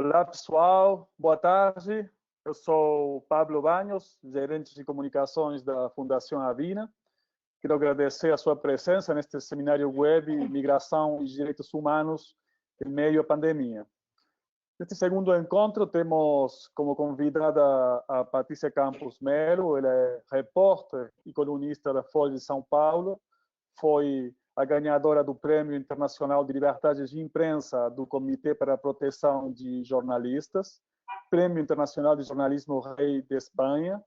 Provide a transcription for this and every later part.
Olá, pessoal. Boa tarde. Eu sou Pablo Banhos, gerente de comunicações da Fundação Avina. Quero agradecer a sua presença neste seminário web Migração e Direitos Humanos em meio à pandemia. Neste segundo encontro, temos como convidada a Patrícia Campos Melo. Ela é repórter e colunista da Folha de São Paulo. Foi a ganhadora do Prêmio Internacional de Liberdade de Imprensa do Comitê para a Proteção de Jornalistas, Prêmio Internacional de Jornalismo Rei de Espanha,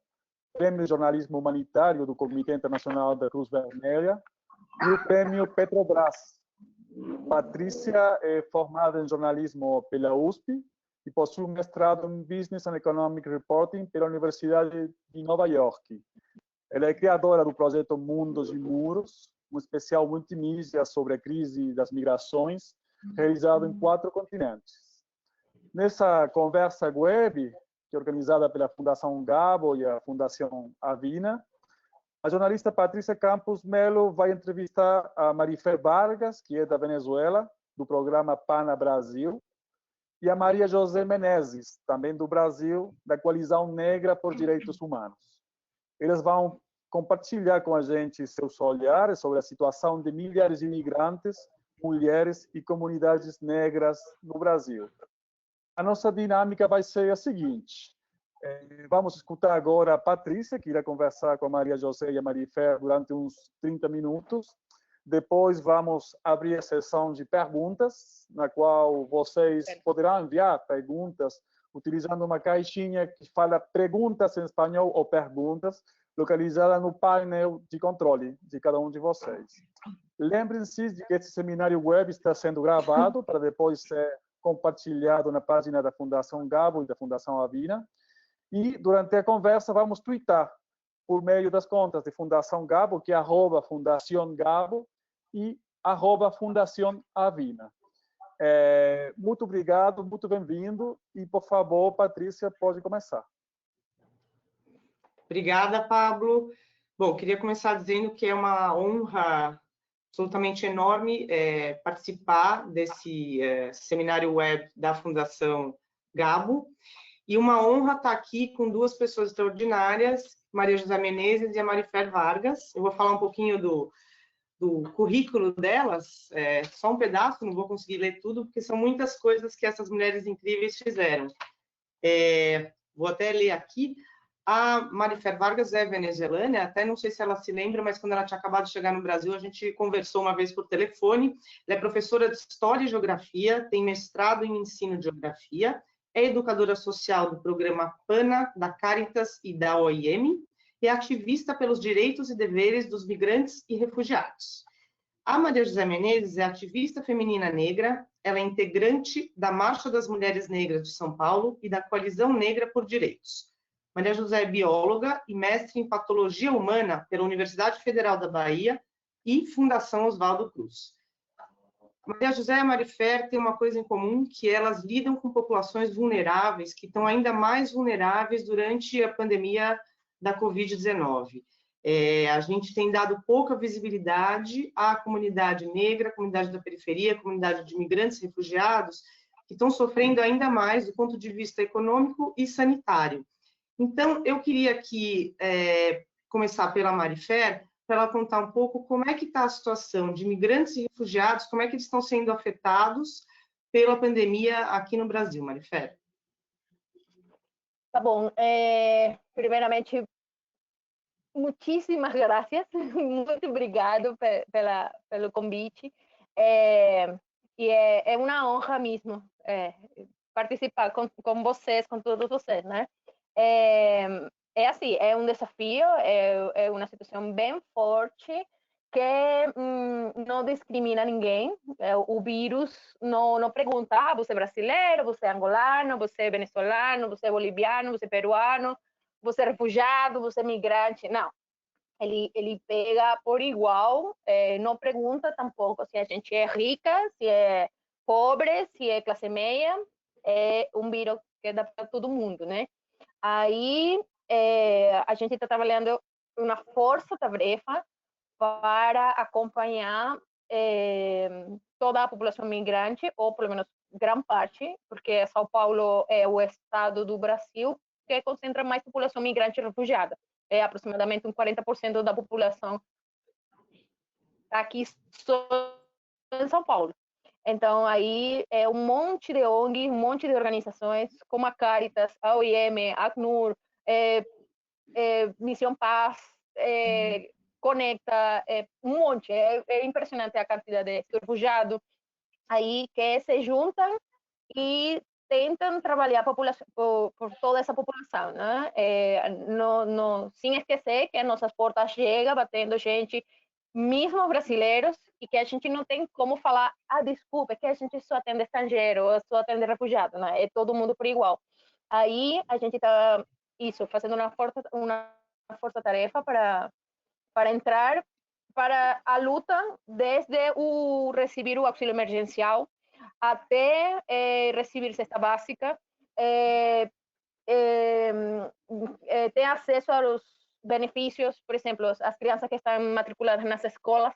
Prêmio de Jornalismo Humanitário do Comitê Internacional da Cruz Vermelha e o Prêmio Petrobras. Patrícia é formada em jornalismo pela USP e possui um mestrado em Business and Economic Reporting pela Universidade de Nova York. Ela é criadora do projeto Mundos e Muros, um especial multimídia sobre a crise das migrações, realizado em 4 continentes. Nessa conversa web, que é organizada pela Fundação Gabo e a Fundação Avina, a jornalista Patrícia Campos Melo vai entrevistar a Marifer Vargas, que é da Venezuela, do programa PANA Brasil, e a Maria José Menezes, também do Brasil, da Coalizão Negra por Direitos Humanos. Eles vão compartilhar com a gente seus olhares sobre a situação de milhares de imigrantes, mulheres e comunidades negras no Brasil. A nossa dinâmica vai ser a seguinte. Vamos escutar agora a Patrícia, que irá conversar com a Maria José e a Marifer durante uns 30 minutos. Depois vamos abrir a sessão de perguntas, na qual vocês poderão enviar perguntas utilizando uma caixinha que fala perguntas em espanhol ou perguntas, localizada no painel de controle de cada um de vocês. Lembrem-se de que esse seminário web está sendo gravado para depois ser compartilhado na página da Fundação Gabo e da Fundação Avina. E, durante a conversa, vamos twittar por meio das contas de Fundação Gabo, que é @Fundação Gabo e @Fundação Avina. Muito obrigado, muito bem-vindo. E, por favor, Patrícia, pode começar. Obrigada, Pablo. Bom, queria começar dizendo que é uma honra absolutamente enorme participar desse seminário web da Fundação Gabo, e uma honra estar aqui com 2 pessoas extraordinárias, Maria José Menezes e a Marifer Vargas. Eu vou falar um pouquinho do currículo delas, só um pedaço, não vou conseguir ler tudo, porque são muitas coisas que essas mulheres incríveis fizeram. Vou até ler aqui. A Marifer Vargas é venezuelana, até não sei se ela se lembra, mas quando ela tinha acabado de chegar no Brasil, a gente conversou uma vez por telefone. Ela é professora de História e Geografia, tem mestrado em Ensino de Geografia, é educadora social do programa PANA, da Caritas e da OIM, e é ativista pelos direitos e deveres dos migrantes e refugiados. A Maria José Menezes é ativista feminina negra, ela é integrante da Marcha das Mulheres Negras de São Paulo e da Coalizão Negra por Direitos. Maria José é bióloga e mestre em Patologia Humana pela Universidade Federal da Bahia e Fundação Oswaldo Cruz. Maria José e a Marifer têm uma coisa em comum, que elas lidam com populações vulneráveis, que estão ainda mais vulneráveis durante a pandemia da Covid-19. A gente tem dado pouca visibilidade à comunidade negra, à comunidade da periferia, à comunidade de imigrantes e refugiados, que estão sofrendo ainda mais do ponto de vista econômico e sanitário. Então, eu queria aqui começar pela Marifer, para ela contar um pouco como é que está a situação de imigrantes e refugiados, como é que eles estão sendo afetados pela pandemia aqui no Brasil, Marifer. Tá bom. Primeiramente, muitíssimas graças, muito obrigado pelo convite. E é uma honra mesmo participar com vocês, com todos vocês, né? Assim, é um desafio, é uma situação bem forte que não discrimina ninguém. O vírus não pergunta, você é brasileiro, você é angolano, você é venezuelano, você é boliviano, você é peruano, você é refugiado, você é migrante. Não, ele pega por igual, não pergunta tampouco se a gente é rica, se é pobre, se é classe média. É um vírus que dá para todo mundo, né? Aí a gente está trabalhando uma força-tarefa para acompanhar toda a população migrante, ou pelo menos grande parte, porque São Paulo é o estado do Brasil que concentra mais população migrante e refugiada. É aproximadamente 40% da população aqui só em São Paulo. Então, aí é um monte de ONG, um monte de organizações, como a Caritas, a OIM, a ACNUR, Missão Paz, Conecta, um monte. É impressionante a quantidade de refugiados aí que se juntam e tentam trabalhar por toda essa população, né? Sem esquecer que nossas portas chegam batendo gente, mesmo brasileiros, e que a gente não tem como falar, desculpa, que a gente só atende estrangeiro, ou só atende refugiado, né? É todo mundo por igual. Aí a gente está, fazendo uma força-tarefa para entrar para a luta desde receber o auxílio emergencial até receber cesta básica, ter acesso aos benefícios, por exemplo, as crianças que estão matriculadas nas escolas,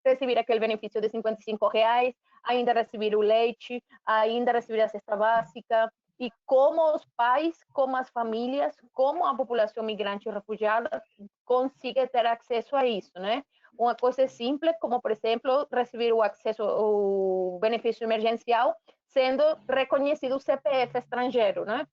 receber aquele benefício de R$55, ainda receber o leite, ainda receber a cesta básica, e como os pais, como as famílias, como a população migrante e refugiada consiga ter acesso a isso, né? Uma coisa simples, como, por exemplo, receber o acesso ao benefício emergencial sendo reconhecido o CPF estrangeiro, né?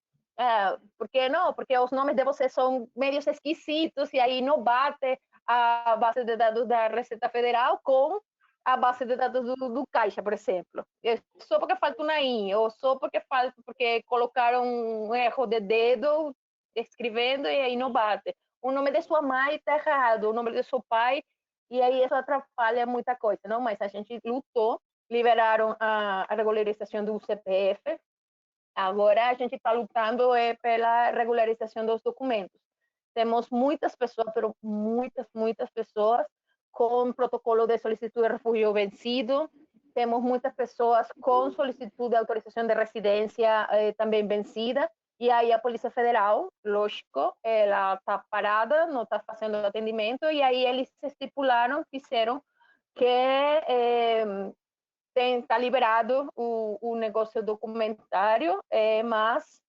Por que não? Porque os nomes de vocês são meio esquisitos e aí não bate a base de dados da Receita Federal com a base de dados do Caixa, por exemplo. Só porque falta uma I, ou só porque colocaram um erro de dedo escrevendo e aí não bate. O nome de sua mãe está errado, o nome de seu pai, e aí isso atrapalha muita coisa, não? Mas a gente lutou, liberaram a regularização do CPF, agora a gente está lutando pela regularização dos documentos. Temos muitas pessoas, pero muitas pessoas com protocolo de solicitud de refúgio vencido, temos muitas pessoas com solicitud de autorização de residência também vencida, e aí a Polícia Federal, lógico, ela está parada, não está fazendo atendimento, e aí eles fizeram que está liberado o negócio documentário, mas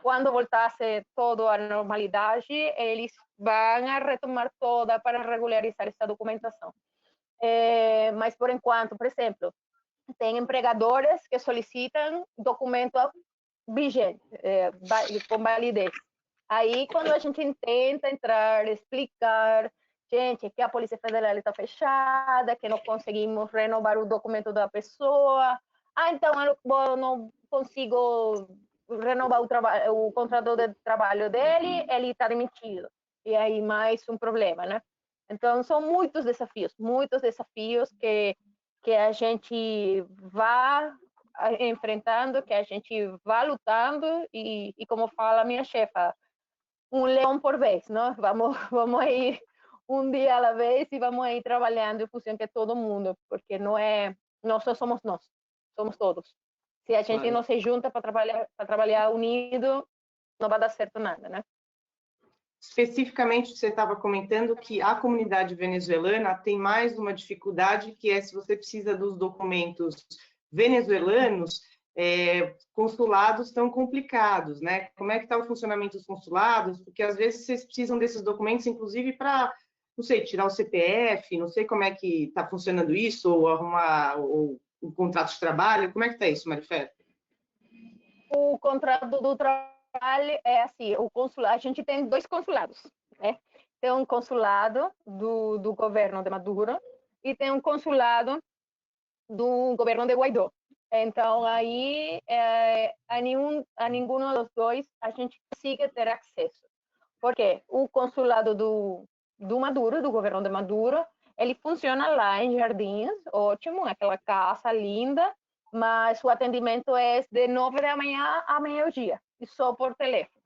quando voltasse todo à normalidade, eles vão retomar toda para regularizar essa documentação. Mas, por enquanto, por exemplo, tem empregadores que solicitam documento vigente, com validez. Aí, quando a gente tenta entrar, explicar, gente, que a Polícia Federal está fechada, que não conseguimos renovar o documento da pessoa, então eu não consigo renovar o contrato de trabalho dele, ele está demitido. E aí mais um problema, né? Então, são muitos desafios que a gente vai enfrentando, que a gente vai lutando, e como fala a minha chefa, um leão por vez, não? Vamos ir um dia à vez e vamos ir trabalhando em função de todo mundo, porque não só somos nós, somos todos. Se a gente não se junta para trabalhar unido, não vai dar certo nada, né? Especificamente, você estava comentando que a comunidade venezuelana tem mais uma dificuldade, que é se você precisa dos documentos venezuelanos, consulados estão complicados, né? Como é que está o funcionamento dos consulados? Porque às vezes vocês precisam desses documentos, inclusive para, não sei, tirar o CPF, não sei como é que está funcionando isso, ou arrumar o contrato de trabalho. Como é que está isso, Marifé? O contrato do trabalho é assim, a gente tem 2 consulados, né? Tem um consulado do governo de Maduro e tem um consulado do governo de Guaidó. Então, aí, a nenhum dos dois a gente consiga ter acesso. Porque o consulado do Maduro, do governo de Maduro, ele funciona lá em Jardins, ótimo, aquela casa linda, mas o atendimento é de 9 da manhã a meio-dia, e só por telefone,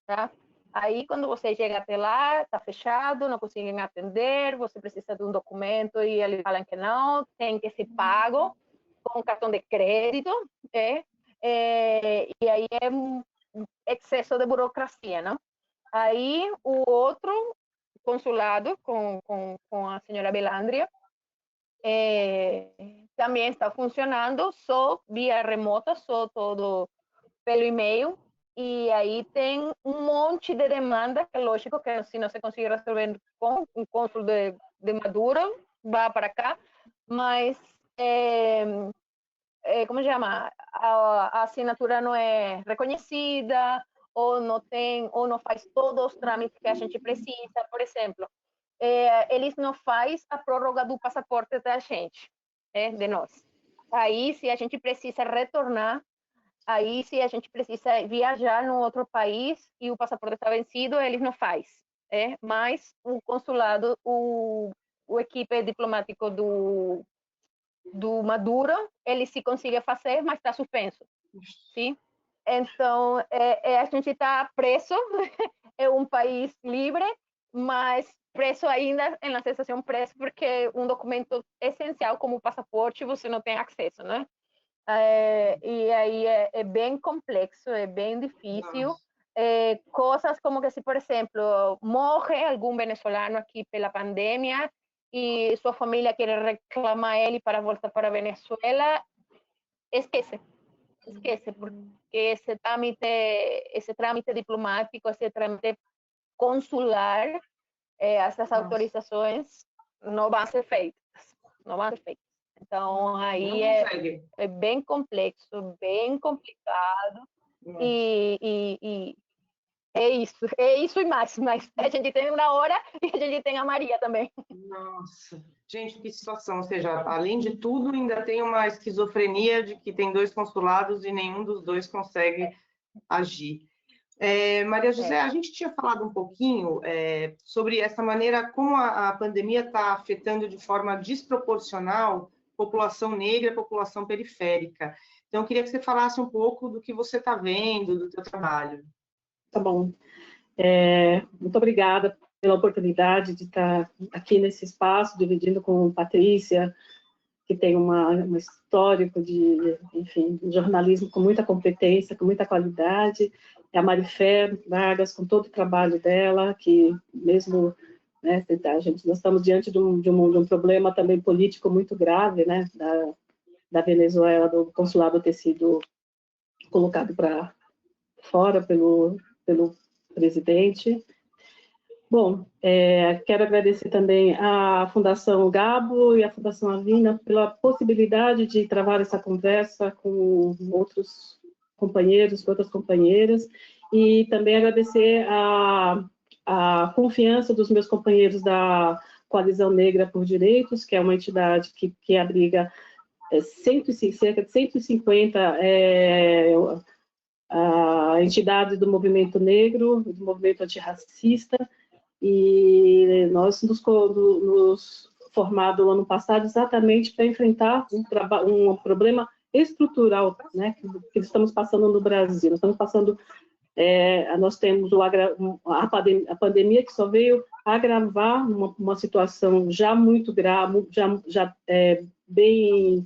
tá? Aí, quando você chega até lá, está fechado, não conseguem atender, você precisa de um documento e eles falam que não, tem que ser pago com cartão de crédito, e aí é um excesso de burocracia, não? Aí, o outro consulado com a senhora Belandria. Também está funcionando só via remota, só todo pelo e-mail. E aí tem um monte de demanda, é lógico que se não se conseguir resolver com o cônsul de Maduro, vá para cá, mas como chama? A assinatura não é reconhecida, ou não faz todos os trâmites que a gente precisa. Por exemplo, eles não fazem a prórroga do passaporte da gente, de nós. Aí, se a gente precisa retornar, aí, se a gente precisa viajar em outro país e o passaporte está vencido, eles não fazem. Mas o consulado, o equipe diplomático do Maduro, ele se consegue fazer, mas está suspenso. Sim? Então, a gente está preso, é um país livre, mas preso ainda, na sensação preso, porque um documento essencial como o passaporte você não tem acesso, né? E aí é bem complexo, é bem difícil. Coisas como que se, por exemplo, morre algum venezuelano aqui pela pandemia e sua família quer reclamar ele para voltar para a Venezuela, esquece, porque esse trâmite diplomático, esse trâmite consular, essas autorizações não vão ser feitas, Então, aí é bem complexo, bem complicado, e é isso e mais, mas a gente tem uma hora e a gente tem a Maria também. Nossa, gente, que situação, ou seja, além de tudo, ainda tem uma esquizofrenia de que tem 2 consulados e nenhum dos 2 consegue agir. Maria José, a gente tinha falado um pouquinho sobre essa maneira como a pandemia está afetando de forma desproporcional população negra e população periférica. Então, eu queria que você falasse um pouco do que você está vendo, do seu trabalho. Tá bom. Muito obrigada pela oportunidade de estar aqui nesse espaço, dividindo com Patrícia, que tem um histórico de, enfim, um jornalismo com muita competência, com muita qualidade, e a Marifé Vargas, com todo o trabalho dela, que mesmo, né, nós estamos diante de um problema também político muito grave, né, da Venezuela, do consulado ter sido colocado para fora pelo presidente. Bom, quero agradecer também à Fundação Gabo e à Fundação Avina pela possibilidade de travar essa conversa com outros companheiros, com outras companheiras, e também agradecer a confiança dos meus companheiros da Coalizão Negra por Direitos, que é uma entidade que abriga cerca de 150 entidades do movimento negro, do movimento antirracista, e nós nos formamos no ano passado exatamente para enfrentar um problema estrutural, né, que estamos passando no Brasil. Nós temos a pandemia que só veio agravar uma situação já muito grave, já bem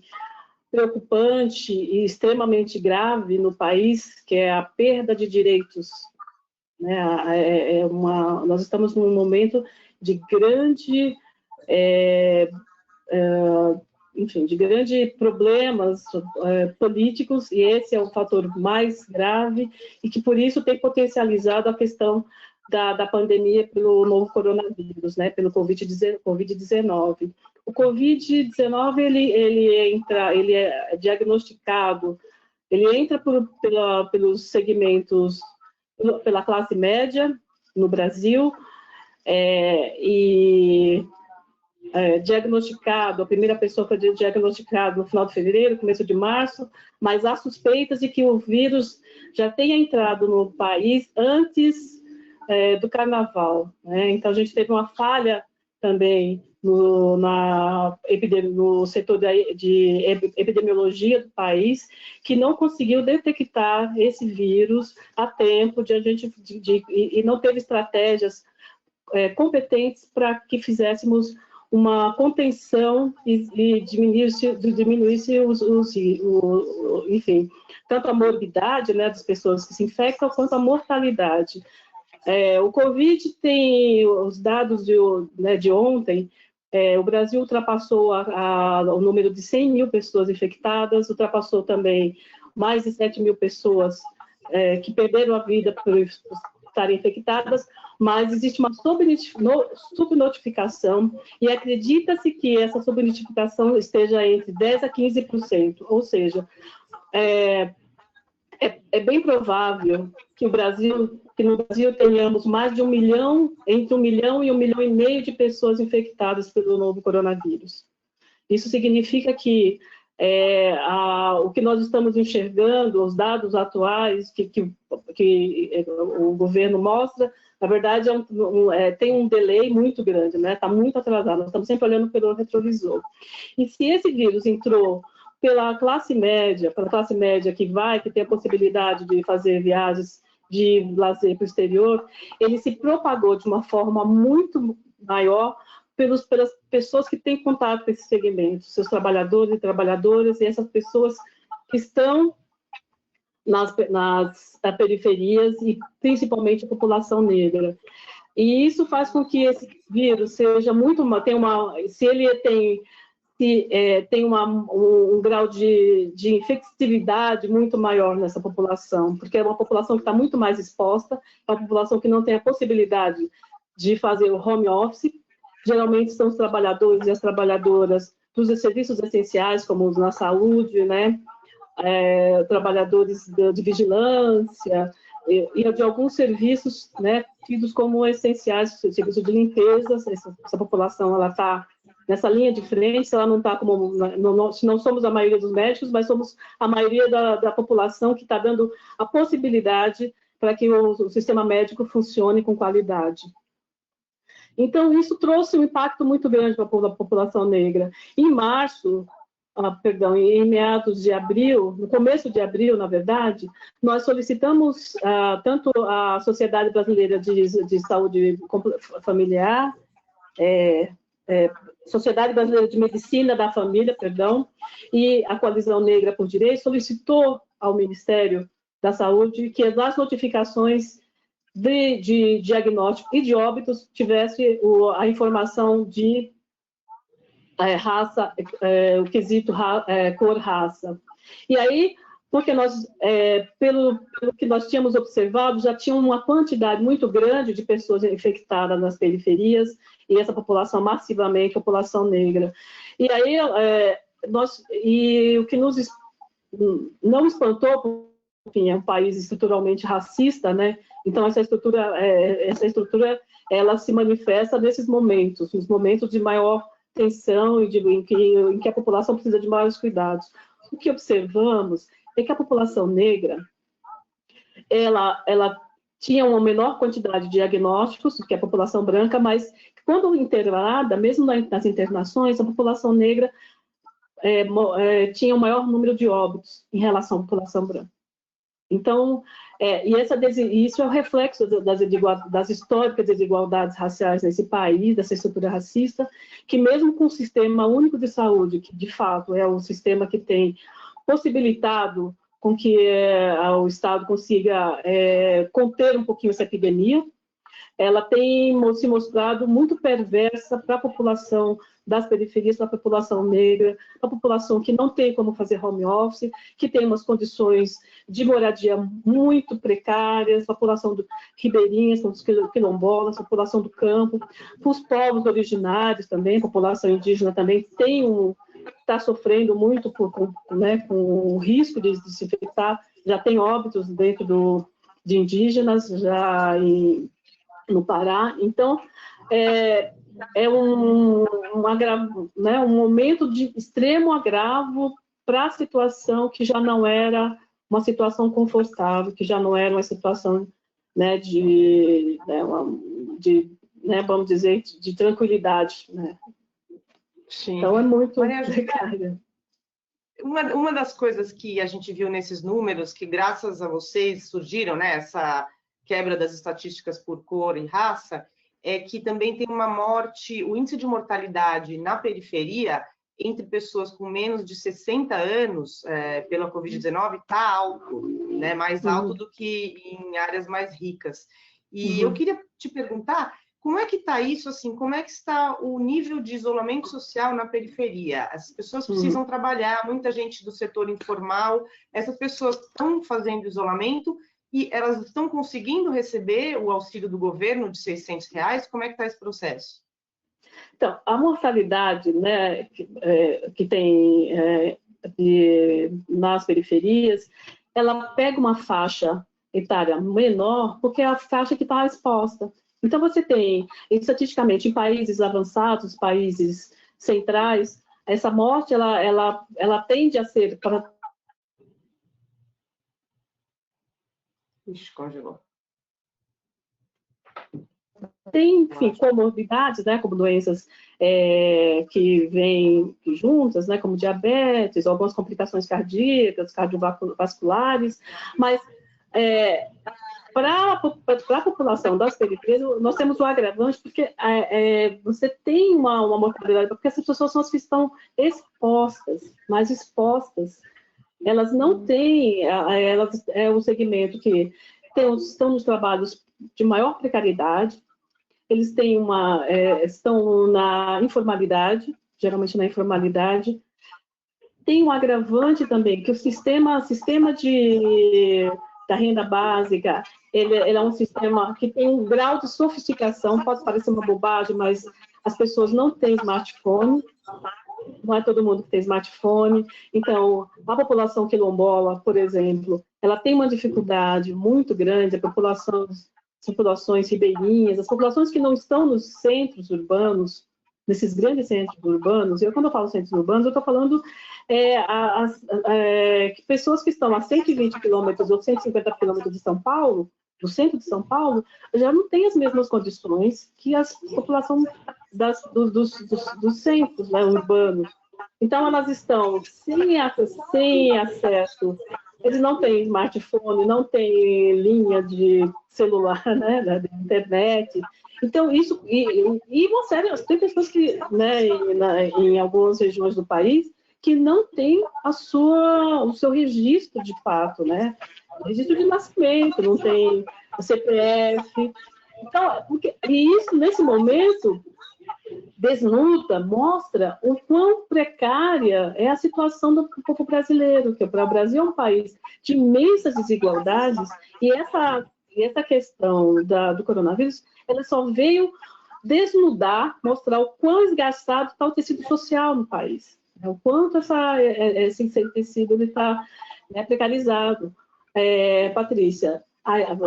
preocupante e extremamente grave no país, que é a perda de direitos. Nós estamos num momento de grande, de grandes problemas políticos, e esse é o fator mais grave, e que por isso tem potencializado a questão da pandemia pelo novo coronavírus, né, pelo Covid-19. O Covid-19, ele é diagnosticado, ele entra pelos segmentos, pela classe média no Brasil, diagnosticado, a primeira pessoa foi diagnosticada no final de fevereiro, começo de março, mas há suspeitas de que o vírus já tenha entrado no país antes do carnaval, né? Então, a gente teve uma falha também no setor de epidemiologia do país, que não conseguiu detectar esse vírus a tempo e não teve estratégias competentes para que fizéssemos uma contenção e diminuísse enfim, tanto a morbidade, né, das pessoas que se infectam, quanto a mortalidade. O Covid tem os dados de ontem. O Brasil ultrapassou o número de 100 mil pessoas infectadas, ultrapassou também mais de 7 mil pessoas que perderam a vida por estarem infectadas, mas existe uma subnotificação e acredita-se que essa subnotificação esteja entre 10% a 15%, ou seja, é bem provável que no Brasil tenhamos mais de 1 milhão, entre 1 milhão e 1,5 milhão de pessoas infectadas pelo novo coronavírus. Isso significa que o que nós estamos enxergando, os dados atuais que o governo mostra, na verdade tem um delay muito grande, né? Está muito atrasado, nós estamos sempre olhando pelo retrovisor. E se esse vírus entrou pela classe média que tem a possibilidade de fazer viagens de lazer para o exterior, ele se propagou de uma forma muito maior pelas pessoas que têm contato com esses segmentos, seus trabalhadores e trabalhadoras, e essas pessoas que estão nas periferias e principalmente a população negra. E isso faz com que esse vírus seja tem um grau de infectividade muito maior nessa população, porque é uma população que está muito mais exposta, é uma população que não tem a possibilidade de fazer o home office. Geralmente são os trabalhadores e as trabalhadoras dos serviços essenciais, como na saúde, né? Trabalhadores de vigilância e de alguns serviços, né, tidos como essenciais, serviço de limpeza. Essa população ela está nessa linha de frente, ela não está como não somos a maioria dos médicos, mas somos a maioria da população que está dando a possibilidade para que o sistema médico funcione com qualidade. Então, isso trouxe um impacto muito grande para a população negra. Em meados de abril, no começo de abril, na verdade, nós solicitamos tanto a Sociedade Brasileira de Saúde Familiar, Sociedade Brasileira de Medicina da Família, e a Coalizão Negra por Direito solicitou ao Ministério da Saúde que as notificações de diagnóstico e de óbitos tivesse a informação de raça, o quesito cor, raça. E aí, porque pelo que nós tínhamos observado, já tinha uma quantidade muito grande de pessoas infectadas nas periferias, e essa população massivamente, população negra. E aí, o que não espantou, enfim, é um país estruturalmente racista, né? Então essa estrutura ela se manifesta nesses momentos, nos momentos de maior tensão e em que a população precisa de maiores cuidados. O que observamos é que a população negra ela tinha uma menor quantidade de diagnósticos do que a população branca, mas quando internada, mesmo nas internações, a população negra tinha um maior número de óbitos em relação à população branca. Então, isso é o reflexo das históricas desigualdades raciais nesse país, dessa estrutura racista, que mesmo com o Sistema Único de Saúde, que de fato é o sistema que tem possibilitado com que o Estado consiga conter um pouquinho essa epidemia, ela tem se mostrado muito perversa para a população das periferias, para a população negra, para a população que não tem como fazer home office, que tem umas condições de moradia muito precárias, população ribeirinhas, os quilombolas, população do campo, os povos originários também, população indígena também está sofrendo muito com o risco de se infectar, já tem óbitos dentro de indígenas, já no Pará. Então, um momento de extremo agravo para a situação que já não era uma situação confortável, que já não era uma situação vamos dizer, de tranquilidade. Né? Sim. Então, é muito precário. Uma das coisas que a gente viu nesses números, que graças a vocês surgiram, né, essa quebra das estatísticas por cor e raça, é que também tem o índice de mortalidade na periferia entre pessoas com menos de 60 anos pela Covid-19 está alto, né, mais alto do que em áreas mais ricas. E eu queria te perguntar, como é que está isso, assim, como é que está o nível de isolamento social na periferia? As pessoas precisam trabalhar, muita gente do setor informal, essas pessoas estão fazendo isolamento e elas estão conseguindo receber o auxílio do governo de R$600? Como é que está esse processo? Então, a mortalidade, né, que tem nas periferias, ela pega uma faixa etária menor, porque é a faixa que está exposta. Então, você tem, estatisticamente, em países avançados, países centrais, essa morte, ela tende a ser... Ixi, congelou. Tem, enfim, comorbidades, né, como doenças que vêm juntas, né, como diabetes, algumas complicações cardíacas, cardiovasculares, mas para a população das periferias, nós temos o agravante, porque você tem uma mortalidade, porque essas pessoas são as que estão expostas, mais expostas. Elas não têm, é um segmento que estão nos trabalhos de maior precariedade, eles têm estão na informalidade, geralmente na informalidade. Tem um agravante também, que o sistema da renda básica, ele é um sistema que tem um grau de sofisticação, pode parecer uma bobagem, mas as pessoas não têm smartphone, não é todo mundo que tem smartphone. Então, a população quilombola, por exemplo, ela tem uma dificuldade muito grande, as populações ribeirinhas, as populações que não estão nos centros urbanos, nesses grandes centros urbanos. Quando eu falo centros urbanos, eu estou falando pessoas que estão a 120 quilômetros ou 150 quilômetros de São Paulo, do centro de São Paulo, já não tem as mesmas condições que a população dos centros, né, urbanos. Então, elas estão sem acesso, eles não têm smartphone, não têm linha de celular, né, da internet. Então, isso... tem pessoas que, né, em algumas regiões do país, que não tem o seu registro de fato, né? Registro de nascimento, não tem o CPF. Então, isso, nesse momento, desnuda, mostra o quão precária é a situação do povo brasileiro, que o Brasil é um país de imensas desigualdades, e essa questão do coronavírus, ela só veio desnudar, mostrar o quão esgastado está o tecido social no país, né? O quanto esse tecido está, né, precarizado. Patrícia,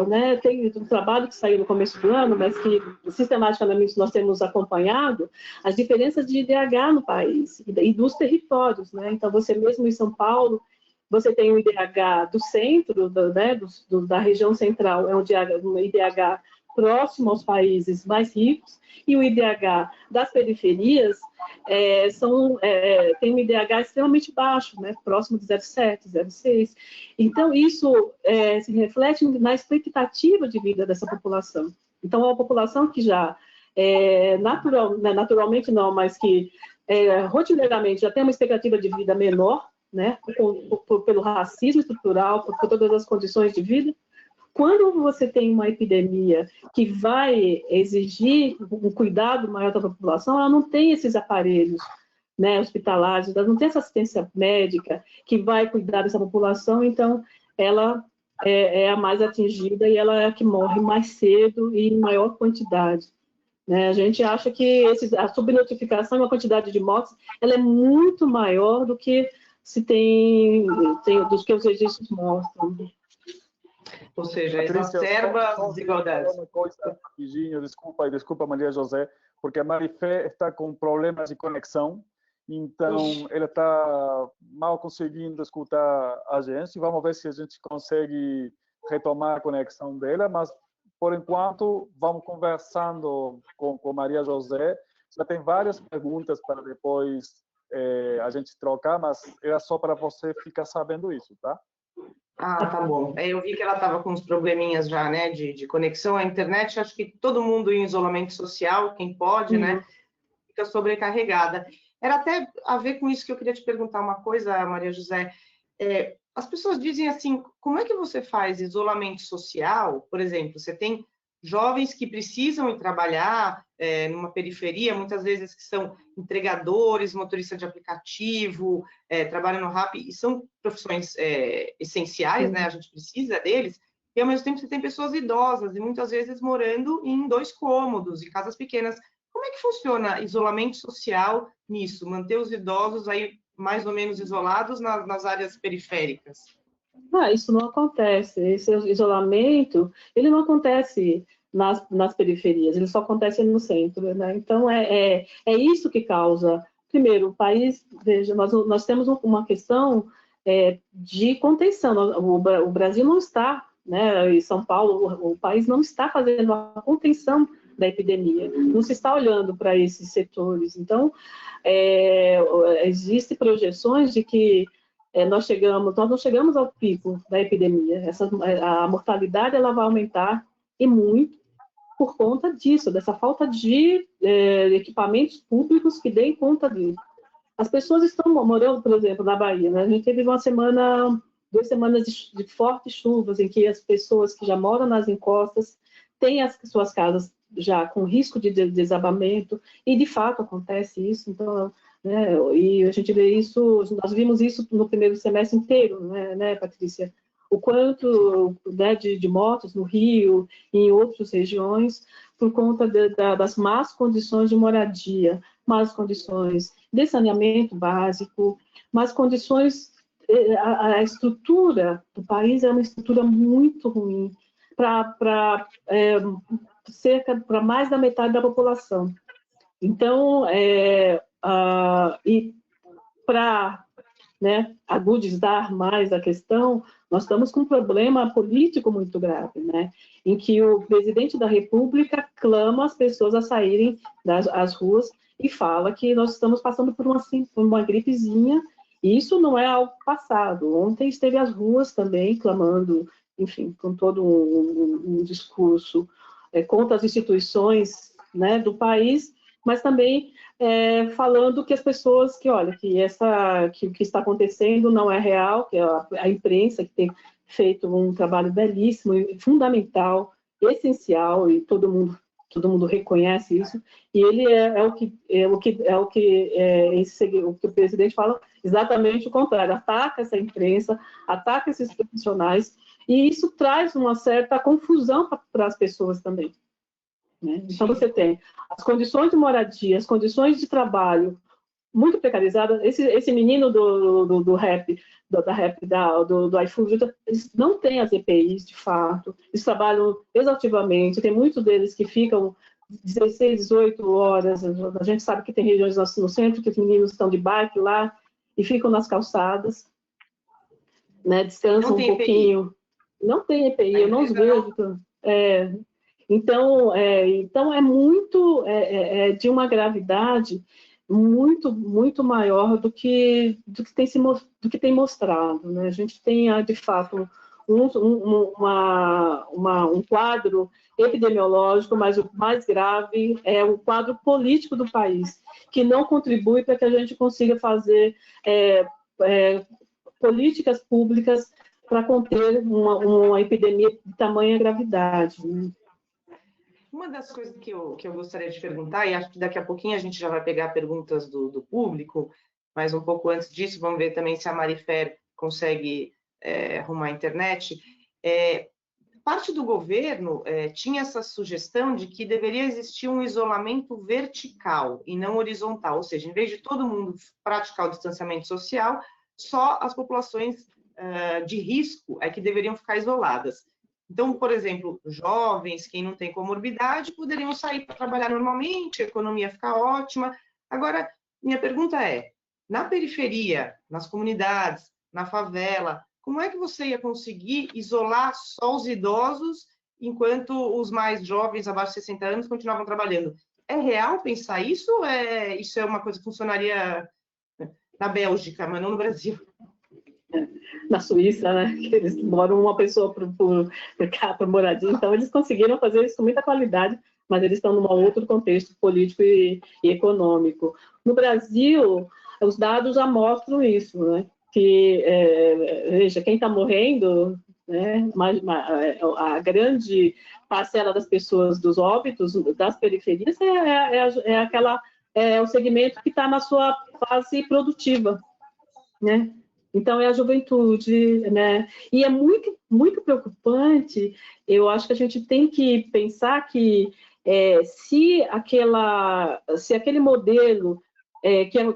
né, tem um trabalho que saiu no começo do ano, mas que sistematicamente nós temos acompanhado as diferenças de IDH no país e dos territórios, né? Então, você mesmo em São Paulo, você tem o IDH do centro, né, da região central, é um IDH próximo aos países mais ricos, e o IDH das periferias tem um IDH extremamente baixo, né, próximo de 0,7, 0,6. Então, isso se reflete na expectativa de vida dessa população. Então, é uma população que já, naturalmente não, mas que rotineiramente já tem uma expectativa de vida menor, né, pelo racismo estrutural, por todas as condições de vida. Quando você tem uma epidemia que vai exigir um cuidado maior da população, ela não tem esses aparelhos, né, hospitalares, ela não tem essa assistência médica que vai cuidar dessa população, então ela é a mais atingida e ela é a que morre mais cedo e em maior quantidade, né? A gente acha que a subnotificação e a quantidade de mortes ela é muito maior do que dos que os registros mostram. Ou seja, exacerba as desigualdades. Uma coisa rapidinho, desculpa Maria José, porque a Marifé está com problemas de conexão, então ela está mal conseguindo escutar a gente. Vamos ver se a gente consegue retomar a conexão dela, mas por enquanto vamos conversando com Maria José. Já tem várias perguntas para depois a gente trocar, mas era só para você ficar sabendo isso, tá? Ah, tá bom. Eu vi que ela estava com uns probleminhas já, né, de conexão à internet. Acho que todo mundo em isolamento social, quem pode, né, fica sobrecarregada. Era até a ver com isso que eu queria te perguntar uma coisa, Maria José. As pessoas dizem assim, como é que você faz isolamento social? Por exemplo, você tem jovens que precisam ir trabalhar numa periferia, muitas vezes que são entregadores, motorista de aplicativo, trabalham no Rappi, e são profissões essenciais, né? A gente precisa deles, e ao mesmo tempo você tem pessoas idosas, e muitas vezes morando em 2 cômodos, em casas pequenas. Como é que funciona isolamento social nisso? Manter os idosos aí mais ou menos isolados nas áreas periféricas? Isso não acontece. Esse isolamento, ele não acontece nas periferias, ele só acontece no centro, né? Então, é isso que causa. Primeiro, o país, veja, nós temos uma questão de contenção. O Brasil não está, né, em São Paulo, o país não está fazendo a contenção da epidemia, não se está olhando para esses setores. Então, existem projeções de que nós não chegamos ao pico da epidemia. A mortalidade ela vai aumentar e muito por conta disso, dessa falta de equipamentos públicos que deem conta disso. As pessoas estão morando, por exemplo, na Bahia, né? A gente teve 2 semanas de fortes chuvas, em que as pessoas que já moram nas encostas têm as suas casas já com risco de desabamento, e de fato acontece isso. Então, né, e a gente vê isso, nós vimos isso no primeiro semestre inteiro, né, Patrícia? O quanto, né, de mortos no Rio e em outras regiões por conta das más condições de moradia, más condições de saneamento básico, más condições. A estrutura do país é uma estrutura muito ruim para mais da metade da população. Então, e para, né, agudizar mais a questão, nós estamos com um problema político muito grave, né, em que o presidente da República clama as pessoas a saírem das ruas e fala que nós estamos passando por uma gripezinha, e isso não é algo passado. Ontem esteve às ruas também clamando, enfim, com todo um discurso contra as instituições, né, do país, mas também falando que as pessoas, que olha, que o que está acontecendo não é real, que a imprensa que tem feito um trabalho belíssimo, fundamental, essencial, e todo mundo reconhece isso, e ele o que o presidente fala exatamente o contrário, ataca essa imprensa, ataca esses profissionais, e isso traz uma certa confusão para as pessoas também. Né? Então, você tem as condições de moradia, as condições de trabalho muito precarizadas. Esse menino do Rappi, do iFood, eles não têm as EPIs, de fato, eles trabalham exaustivamente, tem muitos deles que ficam 16, 18 horas, a gente sabe que tem regiões no centro que os meninos estão de bike lá e ficam nas calçadas, né, descansam um pouquinho. Não tem EPI, eu não os vejo. Então é muito de uma gravidade muito, muito maior do que tem mostrado, né? A gente tem, de fato, um quadro epidemiológico, mas o mais grave é o quadro político do país, que não contribui para que a gente consiga fazer políticas públicas para conter uma epidemia de tamanha gravidade, né? Uma das coisas que eu gostaria de perguntar, e acho que daqui a pouquinho a gente já vai pegar perguntas do público, mas um pouco antes disso, vamos ver também se a Marifer consegue arrumar a internet. Parte do governo tinha essa sugestão de que deveria existir um isolamento vertical e não horizontal, ou seja, em vez de todo mundo praticar o distanciamento social, só as populações de risco é que deveriam ficar isoladas. Então, por exemplo, jovens, quem não tem comorbidade, poderiam sair para trabalhar normalmente, a economia fica ótima. Agora, minha pergunta é, na periferia, nas comunidades, na favela, como é que você ia conseguir isolar só os idosos, enquanto os mais jovens, abaixo de 60 anos, continuavam trabalhando? É real pensar isso? Ou isso é uma coisa que funcionaria na Bélgica, mas não no Brasil? Na Suíça, né, que eles moram uma pessoa por moradia, então eles conseguiram fazer isso com muita qualidade, mas eles estão num outro contexto político e econômico. No Brasil, os dados já mostram isso, né, que, veja, quem está morrendo né? A grande parcela das pessoas dos óbitos, das periferias, é o segmento que está na sua fase produtiva, né? Então, é a juventude, né? E é muito, muito preocupante. Eu acho que a gente tem que pensar que se aquele modelo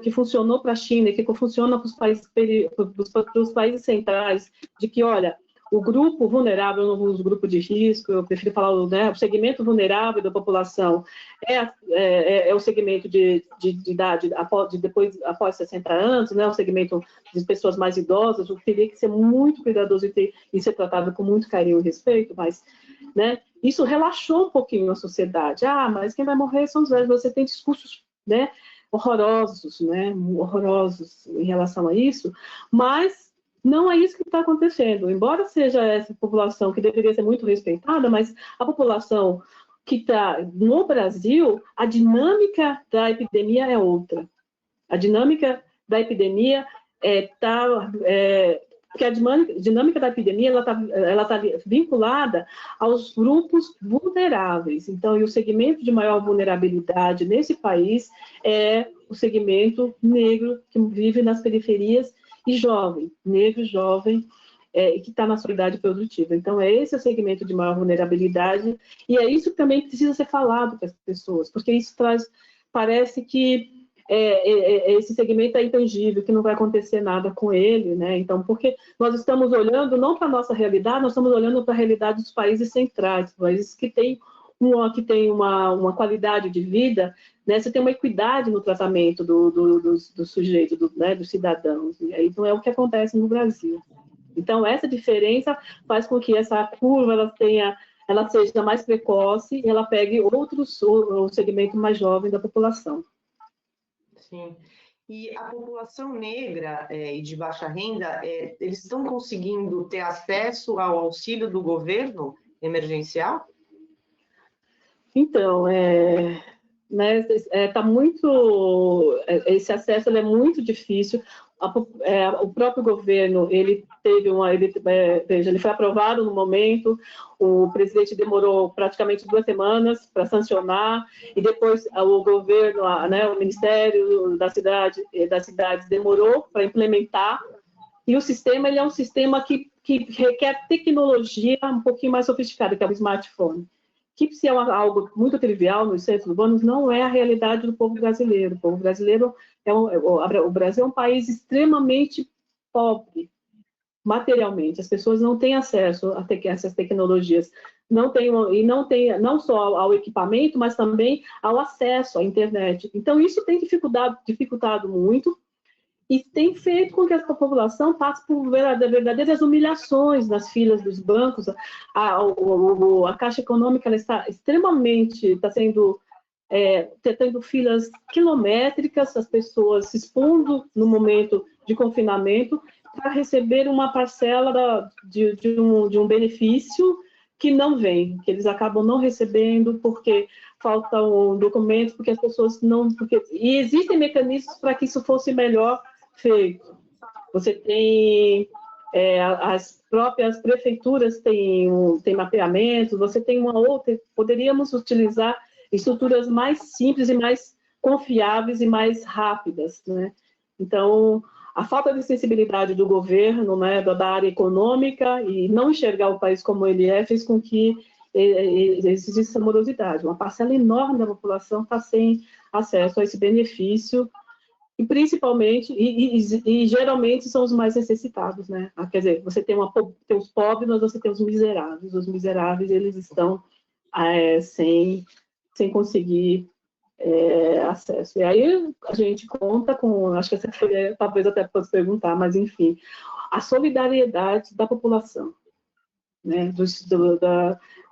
que funcionou para a China, que funciona para os países centrais, de que, olha, o grupo vulnerável, eu não uso grupo de risco, eu prefiro falar, né, o segmento vulnerável da população é o segmento de idade após 60 anos, né, o segmento de pessoas mais idosas, o que teria que ser muito cuidadoso e ser tratado com muito carinho e respeito, mas, né, isso relaxou um pouquinho a sociedade. Ah, mas quem vai morrer são os velhos. Você tem discursos, né, horrorosos em relação a isso, mas não é isso que está acontecendo. Embora seja essa população que deveria ser muito respeitada, mas a população que está no Brasil, a dinâmica da epidemia é outra. A dinâmica da epidemia porque a dinâmica da epidemia ela tá vinculada aos grupos vulneráveis. Então, e o segmento de maior vulnerabilidade nesse país é o segmento negro que vive nas periferias e jovem, negro jovem, que está na sua idade produtiva. Então, esse é o segmento de maior vulnerabilidade, e é isso que também precisa ser falado para as pessoas, porque isso parece que esse segmento é intangível, que não vai acontecer nada com ele, né? Então, porque nós estamos olhando não para a nossa realidade, nós estamos olhando para a realidade dos países centrais, países que têm uma qualidade de vida, né? Você tem uma equidade no tratamento do sujeito, dos cidadãos, e aí não é o que acontece no Brasil. Então, essa diferença faz com que essa curva ela seja mais precoce e ela pegue o segmento mais jovem da população. Sim. E a população negra e de baixa renda, eles estão conseguindo ter acesso ao auxílio do governo emergencial? Então, né, esse acesso é muito difícil. O próprio governo, ele foi aprovado no momento, o presidente demorou praticamente 2 semanas para sancionar, e depois o governo, né, o Ministério das Cidades demorou para implementar, e o sistema ele é um sistema que requer tecnologia um pouquinho mais sofisticada, que é o smartphone. Que se é algo muito trivial nos centros urbanos, não é a realidade do povo brasileiro. O povo brasileiro o Brasil é um país extremamente pobre, materialmente. As pessoas não têm acesso a essas tecnologias, não só ao equipamento, mas também ao acesso à internet. Então, isso tem dificultado muito, e tem feito com que essa população passe por verdadeiras humilhações nas filas dos bancos. A Caixa Econômica ela está tendo filas quilométricas, as pessoas se expondo no momento de confinamento para receber uma parcela de um benefício que não vem, que eles acabam não recebendo porque faltam documentos, porque as pessoas não... E existem mecanismos para que isso fosse melhor feito. Você tem as próprias prefeituras têm mapeamentos, você tem uma outra, poderíamos utilizar estruturas mais simples e mais confiáveis e mais rápidas, né? Então, a falta de sensibilidade do governo, né, da área econômica, e não enxergar o país como ele fez com que existisse essa morosidade. Uma parcela enorme da população está sem acesso a esse benefício, e principalmente, e geralmente são os mais necessitados, né? Quer dizer, você tem os pobres, mas você tem os miseráveis. Os miseráveis, eles estão sem conseguir acesso. E aí a gente conta com, acho que essa talvez até possa perguntar, mas enfim, a solidariedade da população, né?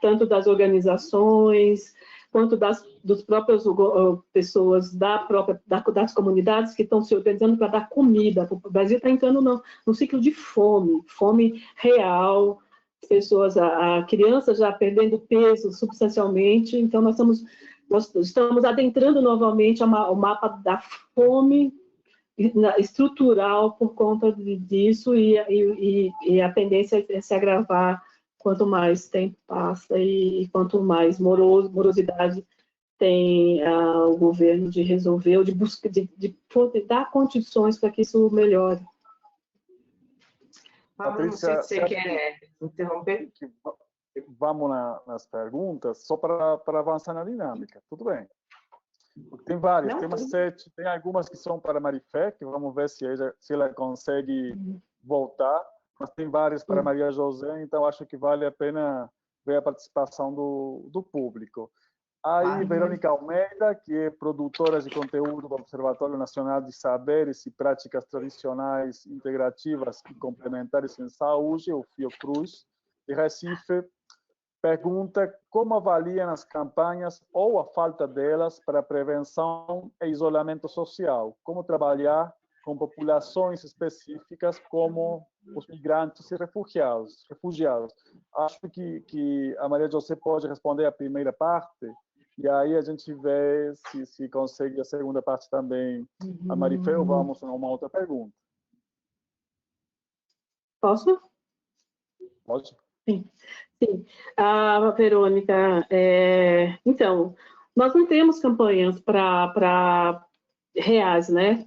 Tanto das organizações, quanto dos próprios pessoas das comunidades que estão se organizando para dar comida. O Brasil está entrando no ciclo de fome real, a criança já perdendo peso substancialmente, então nós estamos adentrando novamente o mapa da fome estrutural por conta disso, e a tendência é se agravar quanto mais tempo passa e quanto mais morosidade tem o governo de resolver, ou de buscar, de dar condições para que isso melhore. Pablo, não sei se você quer interromper. Vamos nas perguntas, só para avançar na dinâmica. Tudo bem. Tem várias, tem umas 7, tem algumas que são para Marifé, que vamos ver se ela consegue voltar, mas tem várias para Maria José, então acho que vale a pena ver a participação do público. Aí, Verônica Almeida, que é produtora de conteúdo do Observatório Nacional de Saberes e Práticas Tradicionais Integrativas e Complementares em Saúde, o Fiocruz, de Recife, pergunta como avaliam as campanhas ou a falta delas para prevenção e isolamento social, como trabalhar com populações específicas como os migrantes e refugiados. Acho que a Maria José pode responder a primeira parte, e aí a gente vê se consegue a segunda parte também. A Marifé, ou vamos a uma outra pergunta? Posso? Pode. Sim. Verônica, então, nós não temos campanhas para reais, né?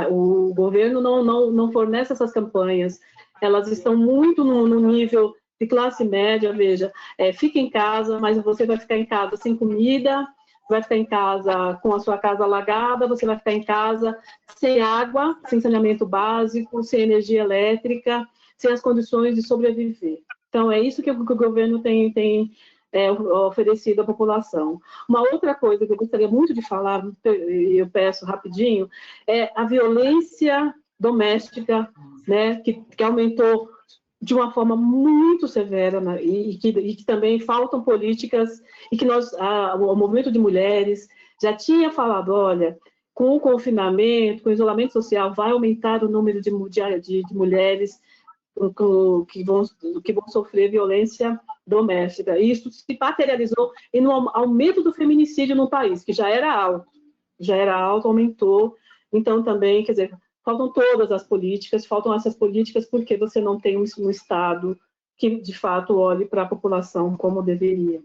O governo não fornece essas campanhas, elas estão muito no nível de classe média. Veja, fica em casa, mas você vai ficar em casa sem comida, vai ficar em casa com a sua casa alagada, você vai ficar em casa sem água, sem saneamento básico, sem energia elétrica, sem as condições de sobreviver. Então, é isso que o governo tem oferecido à população. Uma outra coisa que eu gostaria muito de falar, e eu peço rapidinho, é a violência doméstica, né, que aumentou de uma forma muito severa, né, e que também faltam políticas, e que o movimento de mulheres já tinha falado, olha, com o confinamento, com o isolamento social, vai aumentar o número de mulheres que vão sofrer violência doméstica. Isso se materializou no aumento do feminicídio no país, que já era alto, aumentou. Então, também, quer dizer, faltam todas as políticas, faltam essas políticas porque você não tem um Estado que, de fato, olhe para a população como deveria.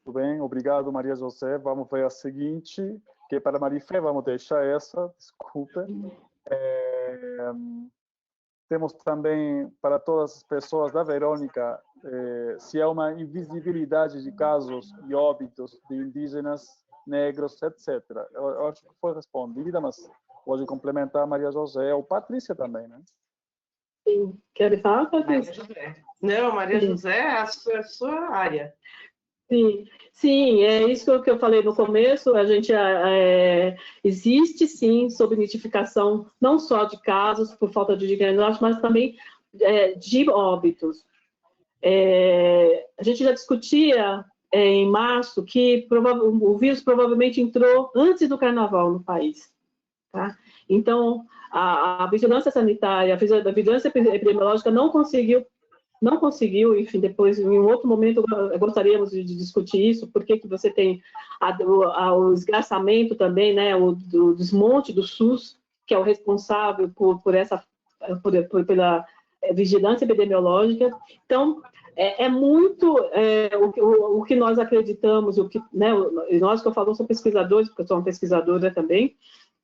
Tudo bem, obrigado, Maria José. Vamos ver a seguinte, que é para Marifé, vamos deixar essa, desculpa. Temos também, para todas as pessoas da Verônica, se há uma invisibilidade de casos e óbitos de indígenas, negros, etc. Eu acho que foi respondida, mas pode complementar a Maria José ou Patrícia também, né? Sim. Quer falar, Patrícia? Não, Maria José é a sua área. Sim, é isso que eu falei no começo. A gente existe sim subnotificação não só de casos por falta de diagnóstico, mas também de óbitos. A gente já discutia em março que o vírus provavelmente entrou antes do Carnaval no país, tá? Então a vigilância sanitária, a vigilância epidemiológica não conseguiu, enfim, depois, em um outro momento, gostaríamos de discutir isso, porque que você tem o esgarçamento também, né, do desmonte do SUS, que é o responsável pela vigilância epidemiológica. Então, é muito o que nós acreditamos, né, nós que eu falo, sou pesquisadores, porque eu sou uma pesquisadora também,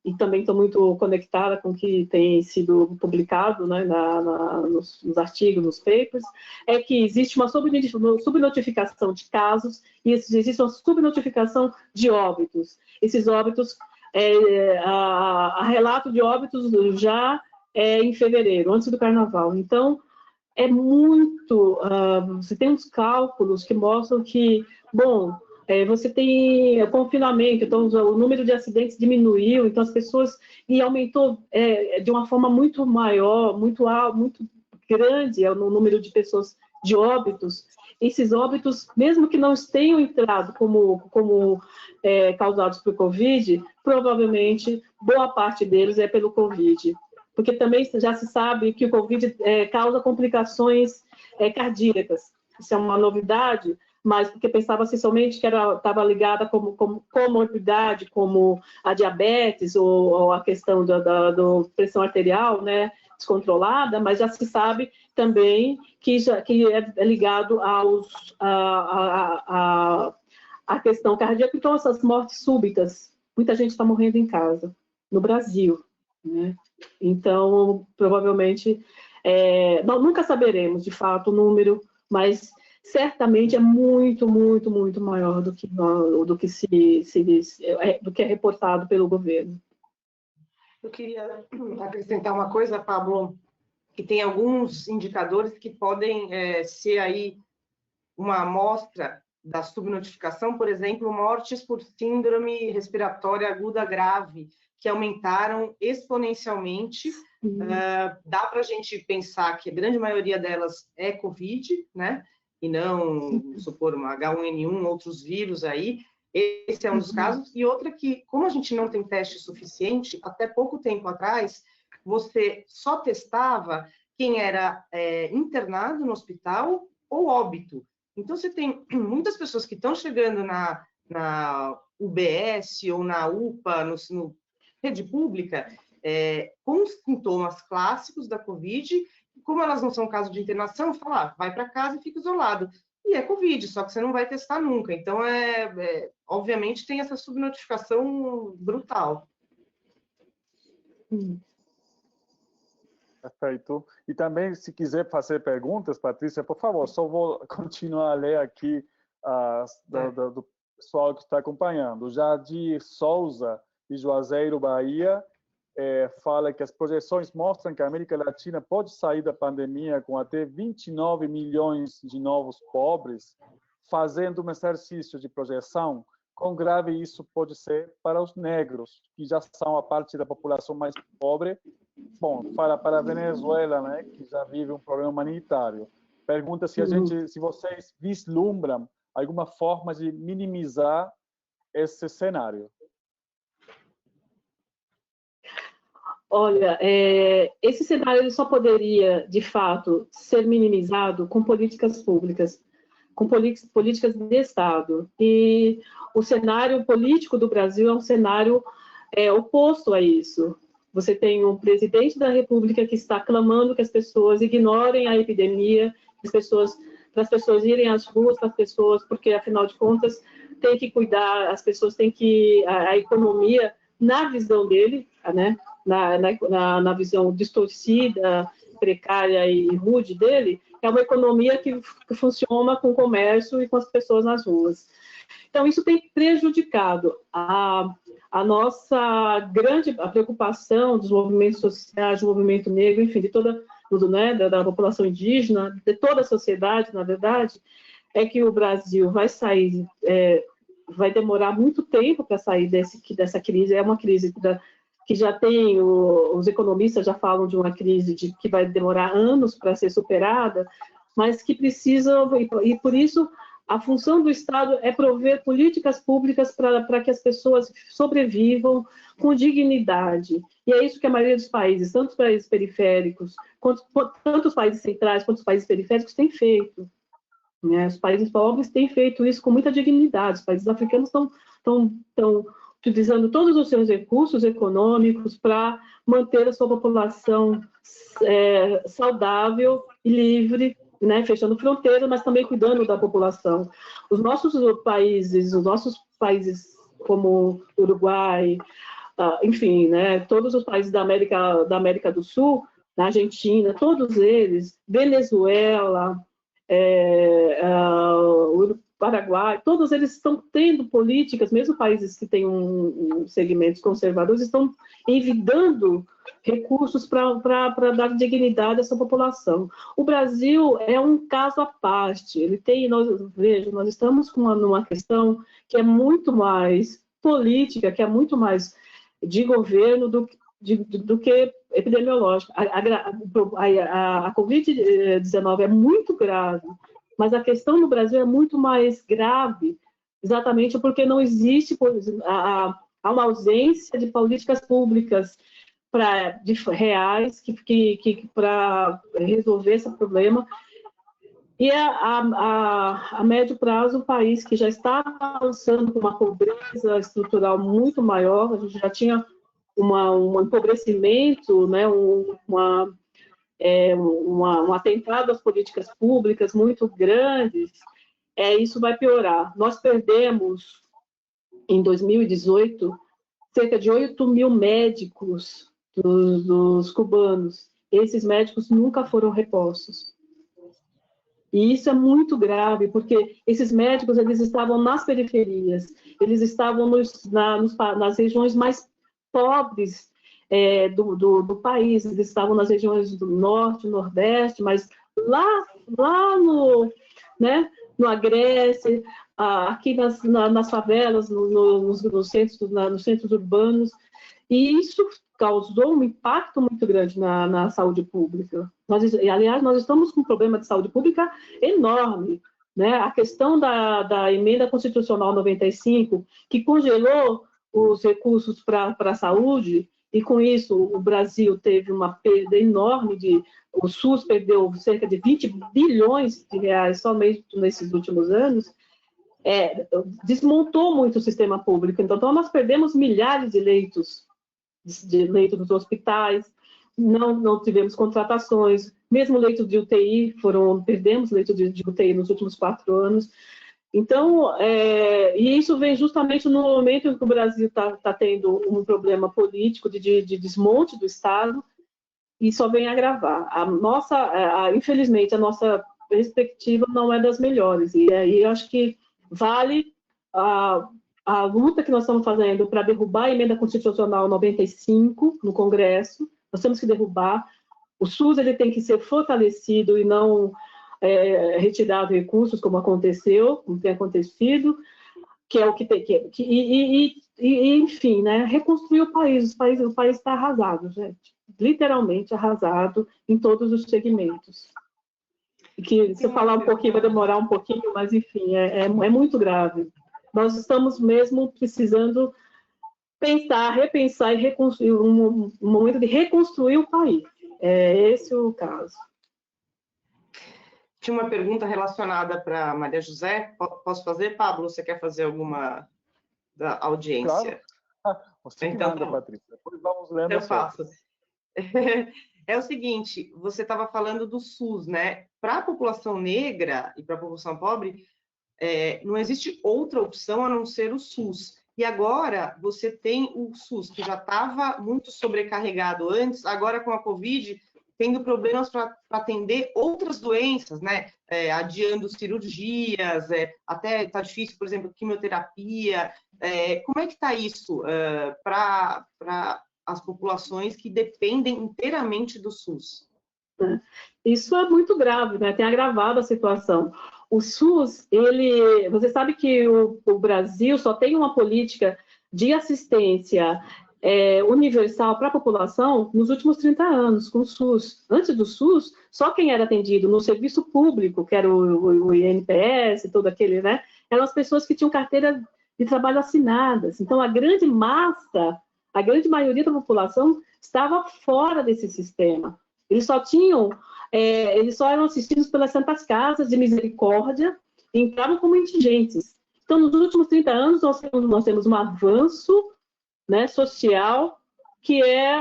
e também estou muito conectada com o que tem sido publicado, né, nos artigos, nos papers, é que existe uma subnotificação de casos e existe uma subnotificação de óbitos. Esses óbitos, a relato de óbitos já em fevereiro, antes do Carnaval. Então, você tem uns cálculos que mostram que, bom, você tem confinamento, então o número de acidentes diminuiu, então as pessoas, e aumentou de uma forma muito maior, muito grande o número de pessoas de óbitos. Esses óbitos, mesmo que não tenham entrado como causados por Covid, provavelmente boa parte deles é pelo Covid, porque também já se sabe que o Covid causa complicações cardíacas. Isso é uma novidade. mas porque pensava-se somente que estava ligada como comorbidade, como a diabetes ou a questão da pressão arterial, né, descontrolada, mas já se sabe também que é ligado à questão cardíaca. Então, essas mortes súbitas, muita gente está morrendo em casa, no Brasil, né? Então, provavelmente, nunca saberemos, de fato, o número, mas certamente é muito, muito, muito maior do que é reportado pelo governo. Eu queria acrescentar uma coisa, Pablo, que tem alguns indicadores que podem ser aí uma amostra da subnotificação, por exemplo, mortes por síndrome respiratória aguda grave, que aumentaram exponencialmente. Dá para a gente pensar que a grande maioria delas é Covid, né? E não, supor, uma H1N1, outros vírus aí. Esse é um dos casos. E outra que, como a gente não tem teste suficiente, até pouco tempo atrás, você só testava quem era internado no hospital ou óbito. Então, você tem muitas pessoas que estão chegando na UBS ou na UPA, no rede pública, com sintomas clássicos da Covid. Como elas não são caso de internação, fala, vai para casa e fica isolado. E é Covid, só que você não vai testar nunca. Então, obviamente, tem essa subnotificação brutal. Perfeito. E também, se quiser fazer perguntas, Patrícia, por favor, só vou continuar a ler aqui do pessoal que está acompanhando. Jadir Souza, de Juazeiro, Bahia, fala que as projeções mostram que a América Latina pode sair da pandemia com até 29 milhões de novos pobres. Fazendo um exercício de projeção, quão grave isso pode ser para os negros, que já são a parte da população mais pobre. Bom, fala para a Venezuela, né, que já vive um problema humanitário. Pergunta se se vocês vislumbram alguma forma de minimizar esse cenário. Olha, esse cenário ele só poderia, de fato, ser minimizado com políticas públicas, com políticas de Estado. E o cenário político do Brasil é um cenário oposto a isso. Você tem um presidente da República que está clamando que as pessoas ignorem a epidemia, para as pessoas irem às ruas, porque, afinal de contas, tem que cuidar, as pessoas têm que... A economia, na visão dele, né? Na visão distorcida, precária e rude dele, é uma economia que funciona com o comércio e com as pessoas nas ruas. Então, isso tem prejudicado a nossa grande preocupação dos movimentos sociais, do movimento negro, enfim, de toda, né, da população indígena, de toda a sociedade, na verdade, é que o Brasil vai sair, vai demorar muito tempo para sair dessa crise. É uma crise que já tem, os economistas já falam de uma crise que vai demorar anos para ser superada, mas que precisa, e por isso a função do Estado é prover políticas públicas para que as pessoas sobrevivam com dignidade. E é isso que a maioria dos países, tanto os países periféricos, tanto os países centrais quanto os países periféricos, têm feito. Né? Os países pobres têm feito isso com muita dignidade. Os países africanos estão utilizando todos os seus recursos econômicos para manter a sua população saudável e livre, né, fechando fronteiras, mas também cuidando da população. Os nossos países como Uruguai, enfim, né, todos os países da América do Sul, na Argentina, todos eles, Venezuela, Paraguai, todos eles estão tendo políticas, mesmo países que têm segmentos conservadores, estão envidando recursos para dar dignidade a essa população. O Brasil é um caso à parte. Nós estamos com uma questão que é muito mais política, que é muito mais de governo do que epidemiológica. A Covid-19 é muito grave, mas a questão no Brasil é muito mais grave, exatamente porque não existe há uma ausência de políticas públicas reais para resolver esse problema. E a médio prazo, um país que já está avançando com uma pobreza estrutural muito maior, a gente já tinha um empobrecimento, né, um atentado às políticas públicas muito grandes, isso vai piorar. Nós perdemos, em 2018, cerca de 8 mil médicos dos cubanos. Esses médicos nunca foram repostos. E isso é muito grave, porque esses médicos, eles estavam nas periferias, eles estavam nas regiões mais pobres do país, eles estavam nas regiões do norte, nordeste, mas lá no Agreste, aqui nas favelas, nos centros urbanos, e isso causou um impacto muito grande na saúde pública. Aliás, nós estamos com um problema de saúde pública enorme, né? A questão da emenda constitucional 95, que congelou os recursos para a saúde, e com isso o Brasil teve uma perda enorme, o SUS perdeu cerca de 20 bilhões de reais somente nesses últimos anos, desmontou muito o sistema público. Então, nós perdemos milhares de leitos nos hospitais, não tivemos contratações, mesmo leitos de UTI, perdemos leitos de UTI nos últimos 4 anos. Então, e isso vem justamente no momento em que o Brasil está tendo um problema político de desmonte do Estado, e só vem agravar. Infelizmente, a nossa perspectiva não é das melhores, e aí eu acho que vale a luta que nós estamos fazendo para derrubar a emenda constitucional 95 no Congresso. Nós temos que derrubar. O SUS ele tem que ser fortalecido e não retirado recursos, como tem acontecido, que é o que tem enfim, né, reconstruir o país. O país está arrasado, gente, literalmente arrasado em todos os segmentos. Que se eu falar um pouquinho vai demorar um pouquinho, mas enfim, é muito grave. Nós estamos mesmo precisando repensar e reconstruir um momento de reconstruir o país. É esse o caso. Tinha uma pergunta relacionada para Maria José. Posso fazer, Pablo? Você quer fazer alguma da audiência? Claro. Você que manda, Patrícia. Depois vamos lendo. Eu faço. É o seguinte, você estava falando do SUS, né? Para a população negra e para a população pobre, não existe outra opção a não ser o SUS. E agora você tem o SUS, que já estava muito sobrecarregado antes, agora com a Covid, tendo problemas para atender outras doenças, né? Adiando cirurgias, até está difícil, por exemplo, quimioterapia. Como é que está isso para as populações que dependem inteiramente do SUS? Isso é muito grave, né? Tem agravado a situação. O SUS, você sabe que o Brasil só tem uma política de assistência universal para a população nos últimos 30 anos, com o SUS. Antes do SUS, só quem era atendido no serviço público, que era o INPS, todo aquele, né? Eram as pessoas que tinham carteira de trabalho assinadas. Então, a grande maioria da população estava fora desse sistema. Eles só eram assistidos pelas santas casas de misericórdia e entravam como indigentes. Então, nos últimos 30 anos, nós temos um avanço, né, social, que é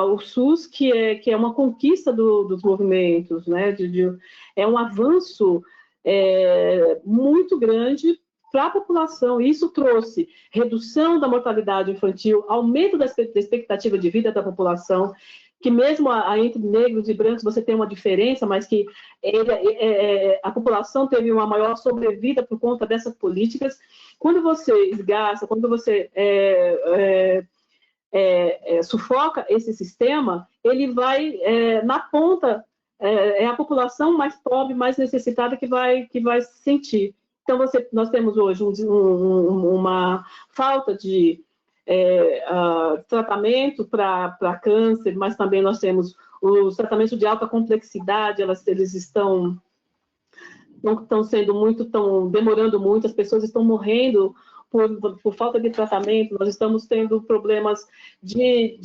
o SUS, que é uma conquista dos movimentos, né, é um avanço muito grande para a população. Isso trouxe redução da mortalidade infantil, aumento da expectativa de vida da população, que mesmo entre negros e brancos você tem uma diferença, mas que a população teve uma maior sobrevida por conta dessas políticas. Quando você esgaça, quando você sufoca esse sistema, ele vai na ponta, é a população mais pobre, mais necessitada que vai sentir. Então, nós temos hoje uma falta de tratamento para câncer, mas também nós temos os tratamentos de alta complexidade, eles estão demorando muito, as pessoas estão morrendo por falta de tratamento, nós estamos tendo problemas de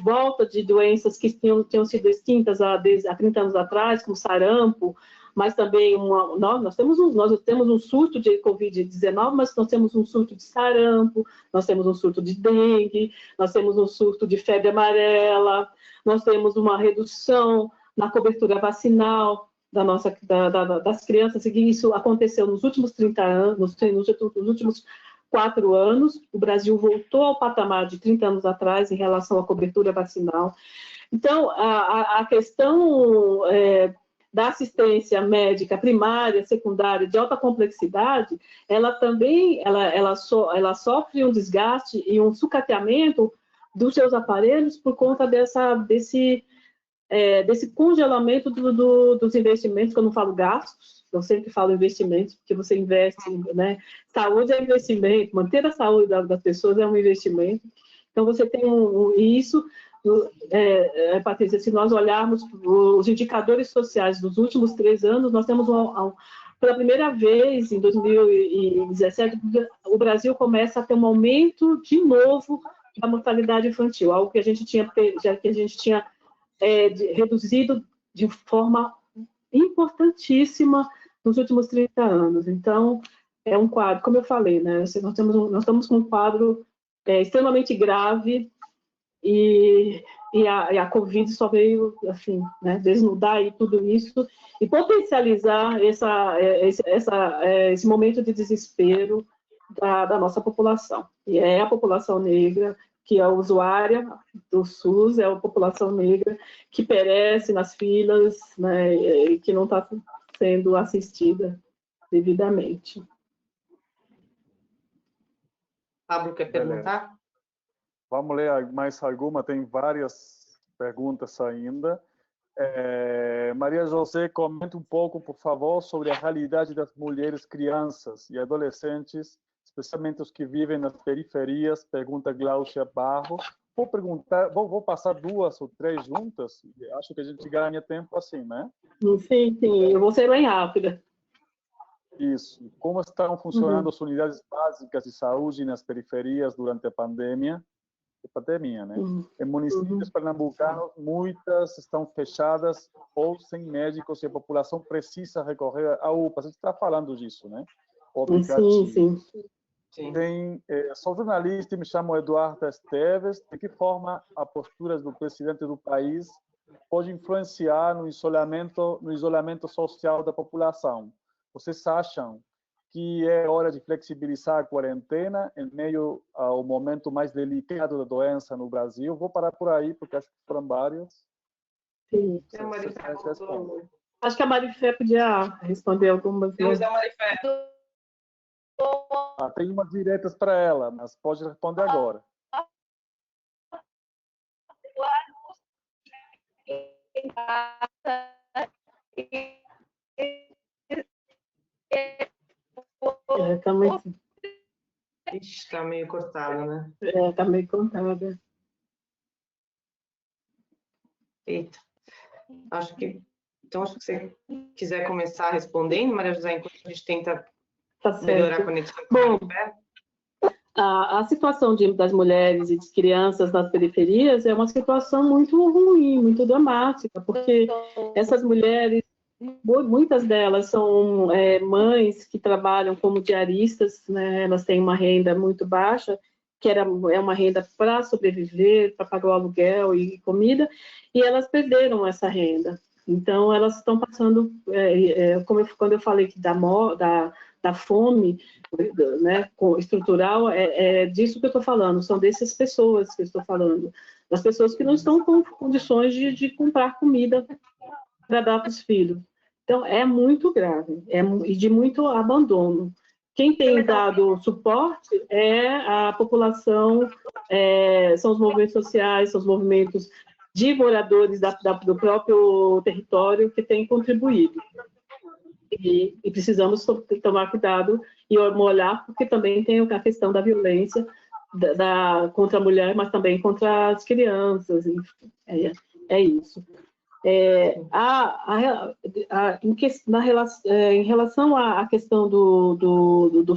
volta de doenças que tinham sido extintas há 30 anos atrás, como sarampo, mas também nós temos um surto de Covid-19, mas nós temos um surto de sarampo, nós temos um surto de dengue, nós temos um surto de febre amarela, nós temos uma redução na cobertura vacinal das crianças, e isso aconteceu nos últimos 30 anos, nos últimos 4 anos, o Brasil voltou ao patamar de 30 anos atrás em relação à cobertura vacinal. Então, a questão da assistência médica primária, secundária, de alta complexidade, ela também ela sofre um desgaste e um sucateamento dos seus aparelhos por conta desse congelamento dos investimentos, que eu não falo gastos, eu sempre falo investimentos, porque você investe, né? Saúde é investimento, manter a saúde das pessoas é um investimento. Então, você tem isso. Patrícia, se nós olharmos os indicadores sociais dos últimos 3 anos, nós temos, pela primeira vez, em 2017, o Brasil começa a ter um aumento de novo da mortalidade infantil, algo que a gente tinha reduzido de forma importantíssima nos últimos 30 anos. Então, é um quadro, como eu falei, né? Nós estamos com um quadro extremamente grave, e a Covid só veio, assim, né, desnudar aí tudo isso e potencializar esse momento de desespero da nossa população. E é a população negra que é a usuária do SUS, é a população negra que perece nas filas, né, e que não está sendo assistida devidamente. Pablo, quer perguntar? Vamos ler mais alguma, tem várias perguntas ainda. Maria José, comente um pouco, por favor, sobre a realidade das mulheres, crianças e adolescentes, especialmente os que vivem nas periferias, pergunta Glaucia Barro. Vou passar 2 ou 3 juntas, acho que a gente ganha tempo assim, né? Sim, eu vou ser bem rápida. Isso. Como estão funcionando as unidades básicas de saúde nas periferias durante a pandemia? Né? Em municípios pernambucanos, muitas estão fechadas ou sem médicos e a população precisa recorrer à UPA. A gente está falando disso, né? Sim. Sou jornalista e me chamo Eduardo Esteves. De que forma a postura do presidente do país pode influenciar no isolamento social da população? Vocês acham que é hora de flexibilizar a quarentena em meio ao momento mais delicado da doença no Brasil? Vou parar por aí, porque acho que foram vários. Sim. Acho que a Marifé podia responder algumas vezes. Tem umas diretas para ela, mas pode responder agora. Está meio cortada, né? Está meio cortada. Eita. Acho que você quiser começar respondendo, Maria José, enquanto a gente tenta melhorar a conexão. Bom, a situação das mulheres e de crianças nas periferias é uma situação muito ruim, muito dramática, porque essas mulheres, muitas delas são mães que trabalham como diaristas, né? Elas têm uma renda muito baixa, que é uma renda para sobreviver, para pagar o aluguel e comida, e elas perderam essa renda. Então, elas estão passando, quando eu falei que da fome, né, estrutural, é disso que eu estou falando, são dessas pessoas que eu estou falando, das pessoas que não estão com condições de comprar comida para dar para os filhos. Então, é muito grave, e de muito abandono. Quem tem dado suporte é a população, são os movimentos sociais, são os movimentos de moradores do próprio território que têm contribuído. E precisamos tomar cuidado e olhar, porque também tem a questão da violência contra a mulher, mas também contra as crianças. Enfim, é isso. Em relação à questão do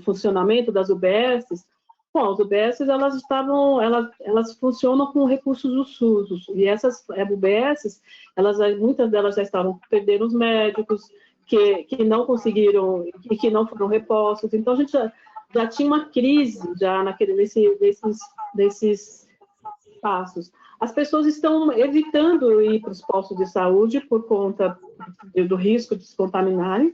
funcionamento das UBSs, bom, as UBSs elas funcionam com recursos do SUS, e essas UBSs, muitas delas já estavam perdendo os médicos, que não conseguiram e que não foram repostos. Então a gente já tinha uma crise já desses passos. As pessoas estão evitando ir para os postos de saúde por conta do risco de se contaminarem.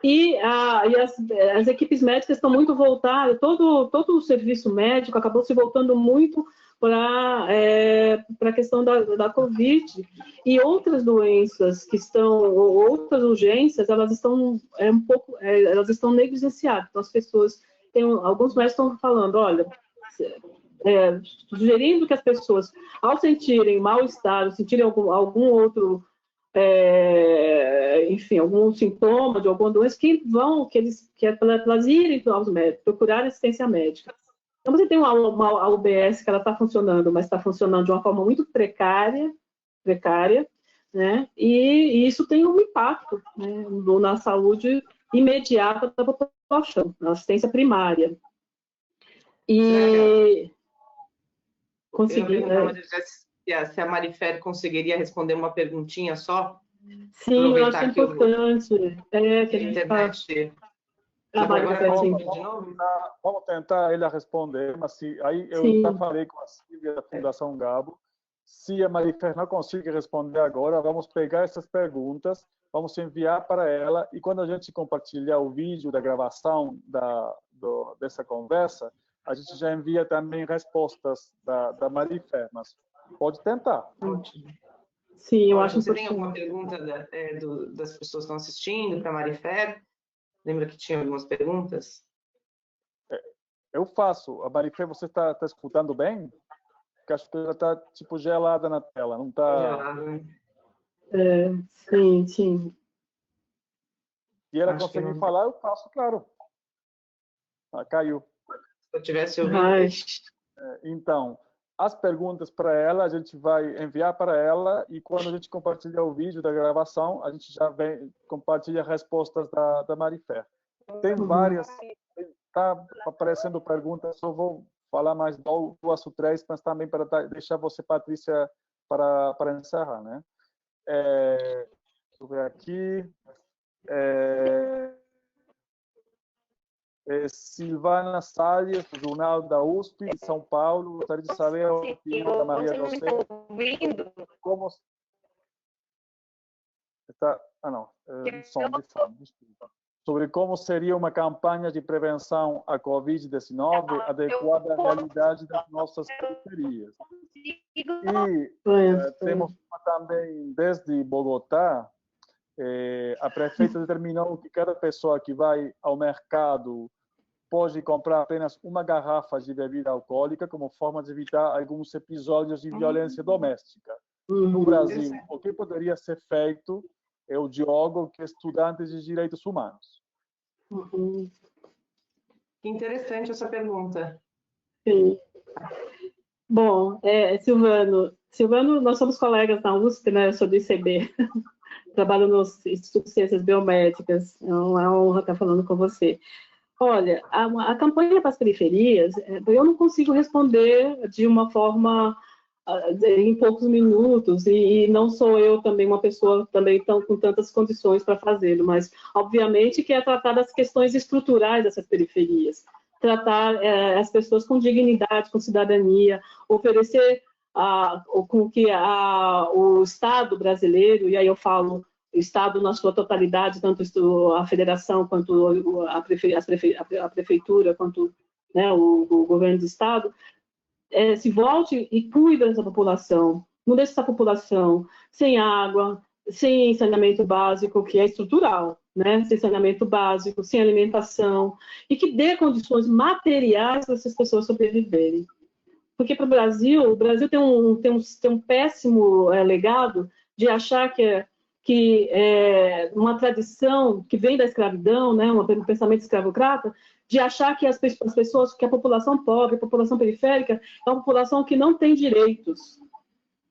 E as equipes médicas estão muito voltadas, todo o serviço médico acabou se voltando muito para a questão da Covid. E outras doenças outras urgências, elas estão elas estão negligenciadas. Então, as pessoas, alguns médicos estão falando, olha, sugerindo que as pessoas, ao sentirem mal-estar, sentirem algum outro, enfim, algum sintoma de alguma doença, que elas irem aos médicos, procurar assistência médica. Então, você tem uma UBS que ela está funcionando, mas está funcionando de uma forma muito precária, né? E isso tem um impacto, né, na saúde imediata da população, na assistência primária. E consegui, se a Marifer conseguiria responder uma perguntinha só? Sim, eu acho importante. Que a gente vamos tentar ele responder, mas aí eu já falei com a Silvia da Fundação Gabo. Se a Marifer não conseguir responder agora, vamos pegar essas perguntas, vamos enviar para ela, e quando a gente compartilhar o vídeo da gravação dessa conversa, a gente já envia também respostas da Marifer, mas pode tentar. Sim, eu acho que você tem alguma pergunta das pessoas que estão assistindo para a Marifer? Lembra que tinha algumas perguntas? Eu faço. A Marifer, você está escutando bem? Porque acho que ela está tipo gelada na tela, não está? Sim, sim. Se ela conseguir falar, eu faço, claro. Caiu. Se eu tivesse ouvido. Então, as perguntas para ela, a gente vai enviar para ela, e quando a gente compartilhar o vídeo da gravação, a gente já compartilha respostas da Marifer. Tem várias, está aparecendo perguntas, só vou falar mais 2 ou 3, mas também para deixar você, Patrícia, para encerrar, né? Deixa eu ver aqui. Silvana Salles, do Jornal da USP de São Paulo, gostaria de saber a opinião da Maria José. Como está? Som de fone, desculpa. Sobre como seria uma campanha de prevenção à Covid-19 adequada à realidade das nossas periferias. E temos também, desde Bogotá, a prefeita determinou que cada pessoa que vai ao mercado pode comprar apenas uma garrafa de bebida alcoólica como forma de evitar alguns episódios de violência doméstica. No Brasil, o que poderia ser feito? O Diogo, que é estudante de Direitos Humanos. Que interessante essa pergunta. Sim. Bom, Silvano, nós somos colegas na USP, né? Eu sou do ICB. Trabalho no Instituto de Ciências Biomédicas. É uma honra estar falando com você. Olha, a campanha para as periferias, eu não consigo responder de uma forma em poucos minutos, e não sou eu também uma pessoa também com tantas condições para fazê-lo, mas obviamente que é tratar das questões estruturais dessas periferias, tratar as pessoas com dignidade, com cidadania, oferecer com que o Estado brasileiro, e aí eu falo o Estado na sua totalidade, tanto a federação quanto a prefeitura, quanto, né, o governo do Estado, se volte e cuide dessa população, não deixe essa população sem água, sem saneamento básico, que é estrutural, né? Sem saneamento básico, sem alimentação, e que dê condições materiais para essas pessoas sobreviverem. Porque para o Brasil tem um péssimo legado de achar que uma tradição que vem da escravidão, né, um pensamento escravocrata, de achar que as pessoas, que a população pobre, a população periférica, é uma população que não tem direitos.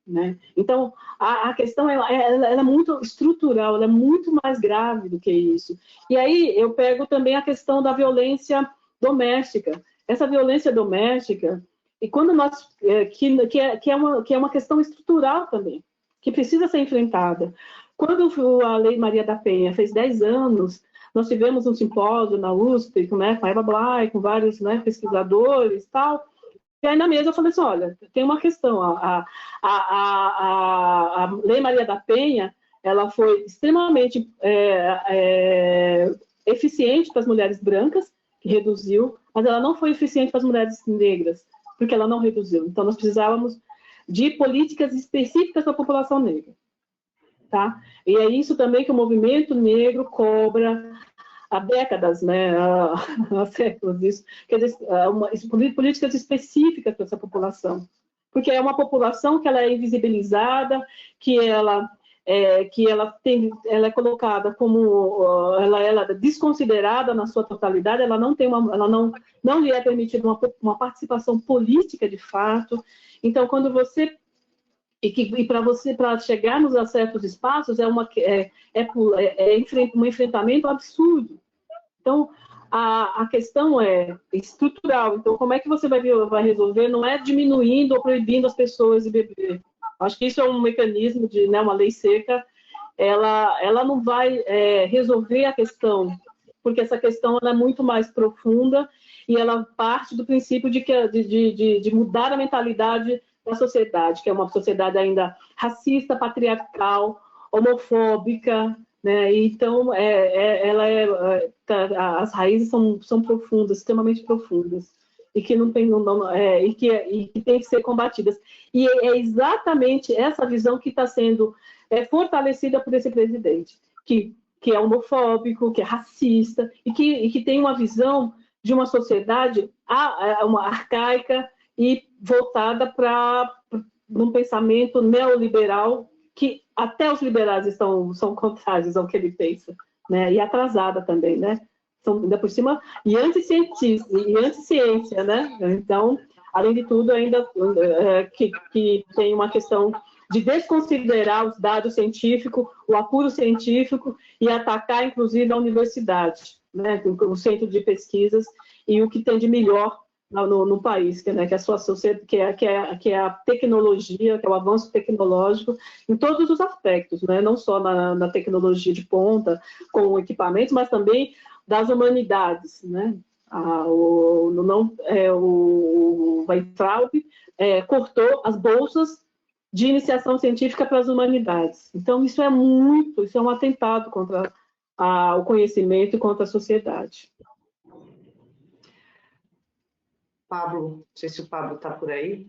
né? Então, a questão ela é muito estrutural, ela é muito mais grave do que isso. E aí eu pego também a questão da violência doméstica. Essa violência doméstica, e quando nós que é uma questão estrutural também, que precisa ser enfrentada. Quando a Lei Maria da Penha fez 10 anos, nós tivemos um simpósio na USP, né, com a Eva Blay, com vários, né, pesquisadores e tal. E aí na mesa eu falei assim, olha, tem uma questão, a Lei Maria da Penha, ela foi extremamente eficiente para as mulheres brancas, que reduziu, mas ela não foi eficiente para as mulheres negras, porque ela não reduziu. Então nós precisávamos de políticas específicas para a população negra. Tá? E é isso também que o movimento negro cobra há décadas, né, há séculos, isso, quer dizer, políticas específicas para essa população, porque é uma população que ela é invisibilizada, que ela é colocada como, ela é desconsiderada na sua totalidade, ela não tem não lhe é permitida uma participação política de fato. Então, quando você para chegarmos a certos espaços um enfrentamento absurdo. Então, a questão é estrutural. Então, como é que você vai resolver? Não é diminuindo ou proibindo as pessoas de beber. Acho que isso é um mecanismo de, né, uma lei seca. Ela não vai resolver a questão, porque essa questão ela é muito mais profunda e ela parte do princípio de mudar a mentalidade da sociedade, que é uma sociedade ainda racista, patriarcal, homofóbica, né? Então, as raízes são profundas, extremamente profundas, e que que tem que ser combatidas. E é exatamente essa visão que está sendo fortalecida por esse presidente, que é homofóbico, que é racista, e que tem uma visão de uma sociedade uma arcaica e voltada para um pensamento neoliberal, que até os liberais são contrários ao que ele pensa, né? E atrasada também, né? São, ainda por cima, e anti-ciência, né? Então, além de tudo, ainda que tem uma questão de desconsiderar os dados científicos, o apuro científico, e atacar, inclusive, a universidade, né? O centro de pesquisas, e o que tem de melhor no país, que é a sua sociedade, que é a tecnologia, que é o avanço tecnológico em todos os aspectos, né? Não só na tecnologia de ponta, com equipamentos, mas também das humanidades, né? O Weintraub cortou as bolsas de iniciação científica para as humanidades. Então, isso é um atentado contra o conhecimento e contra a sociedade. Pablo, não sei se o Pablo está por aí.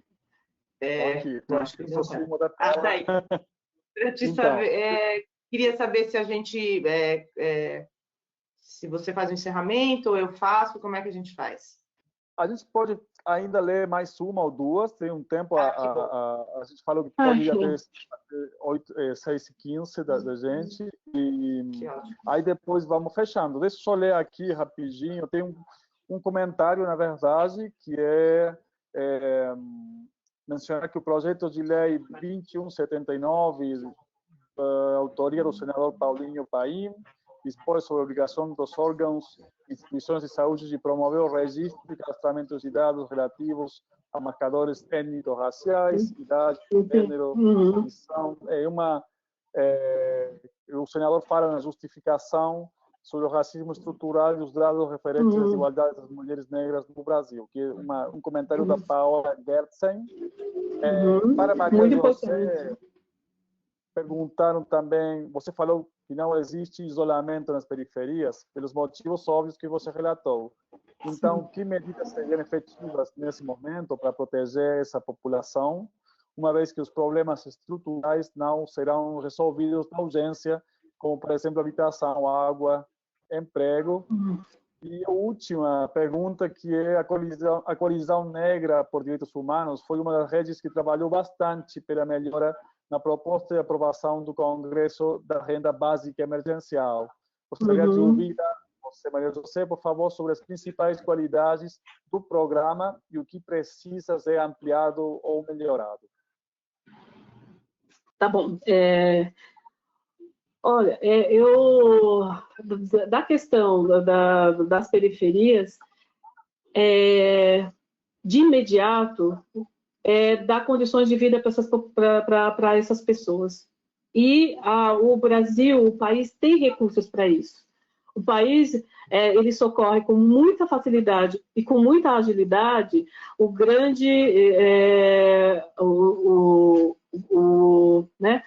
Estou aqui, estou acima da tela. Tá aí. Queria saber se a gente, se você faz o encerramento ou eu faço, como é que a gente faz? A gente pode ainda ler mais uma ou duas, tem um tempo, a gente falou que pode ir até 6h15 da gente, e aí depois vamos fechando. Deixa eu só ler aqui rapidinho, tem um comentário, na verdade, que mencionar que o projeto de lei 2179, autoria do senador Paulinho Paim, dispõe sobre a obrigação dos órgãos e instituições de saúde de promover o registro e cadastramento de dados relativos a marcadores étnico-raciais, idade, gênero, condição. O senador fala na justificação sobre o racismo estrutural e os dados referentes às desigualdades das mulheres negras no Brasil, que é um comentário da Paola Gertzen. Para Maria José, perguntaram também, você falou que não existe isolamento nas periferias, pelos motivos óbvios que você relatou. Então, que medidas seriam efetivas nesse momento para proteger essa população, uma vez que os problemas estruturais não serão resolvidos na urgência, como, por exemplo, habitação, água, emprego? E a última pergunta, que é a Coalizão Negra por Direitos Humanos, foi uma das redes que trabalhou bastante pela melhora na proposta de aprovação do Congresso da Renda Básica Emergencial. Gostaria de ouvir você, Maria José, por favor, sobre as principais qualidades do programa e o que precisa ser ampliado ou melhorado. Tá bom. Olha, da questão das periferias, de imediato, dar condições de vida para essas pessoas. E o Brasil, o país, tem recursos para isso. O país, ele socorre com muita facilidade e com muita agilidade o grande, né,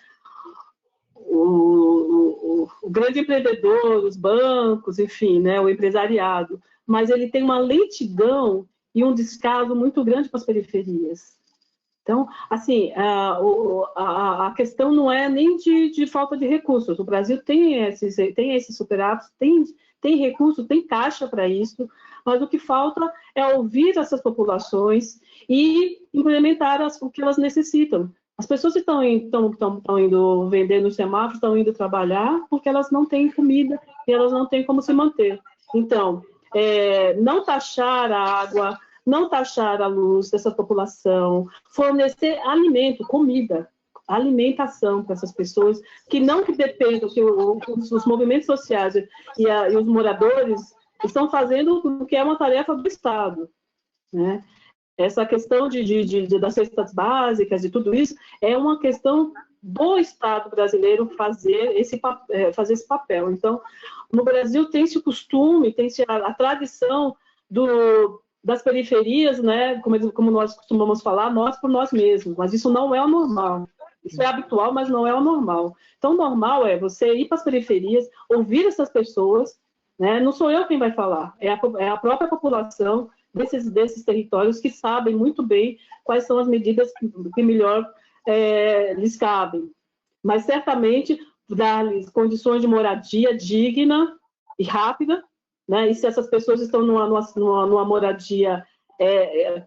o grande empreendedor, os bancos, enfim, né, o empresariado. Mas ele tem uma lentidão e um descaso muito grande para as periferias. Então, assim, a questão não é nem de falta de recursos. O Brasil tem esses superávitos, tem recursos, tem caixa para isso, mas o que falta é ouvir essas populações e implementar o que elas necessitam. As pessoas que estão indo vender nos semáforos, estão indo trabalhar porque elas não têm comida e elas não têm como se manter. Então, não taxar a água, não taxar a luz dessa população, fornecer alimento, comida, alimentação para essas pessoas que não dependam, que os movimentos sociais e os moradores estão fazendo o que é uma tarefa do Estado, né? Essa questão das cestas básicas e tudo isso é uma questão do Estado brasileiro fazer esse papel. Então, no Brasil tem-se o costume, tem-se a tradição das periferias, né, como nós costumamos falar, nós por nós mesmos, mas isso não é o normal. Isso é habitual, mas não é o normal. Então, o normal é você ir para as periferias, ouvir essas pessoas, né? Não sou eu quem vai falar, é a própria população desses territórios que sabem muito bem quais são as medidas que melhor lhes cabem. Mas, certamente, dar-lhes condições de moradia digna e rápida, né? E se essas pessoas estão numa moradia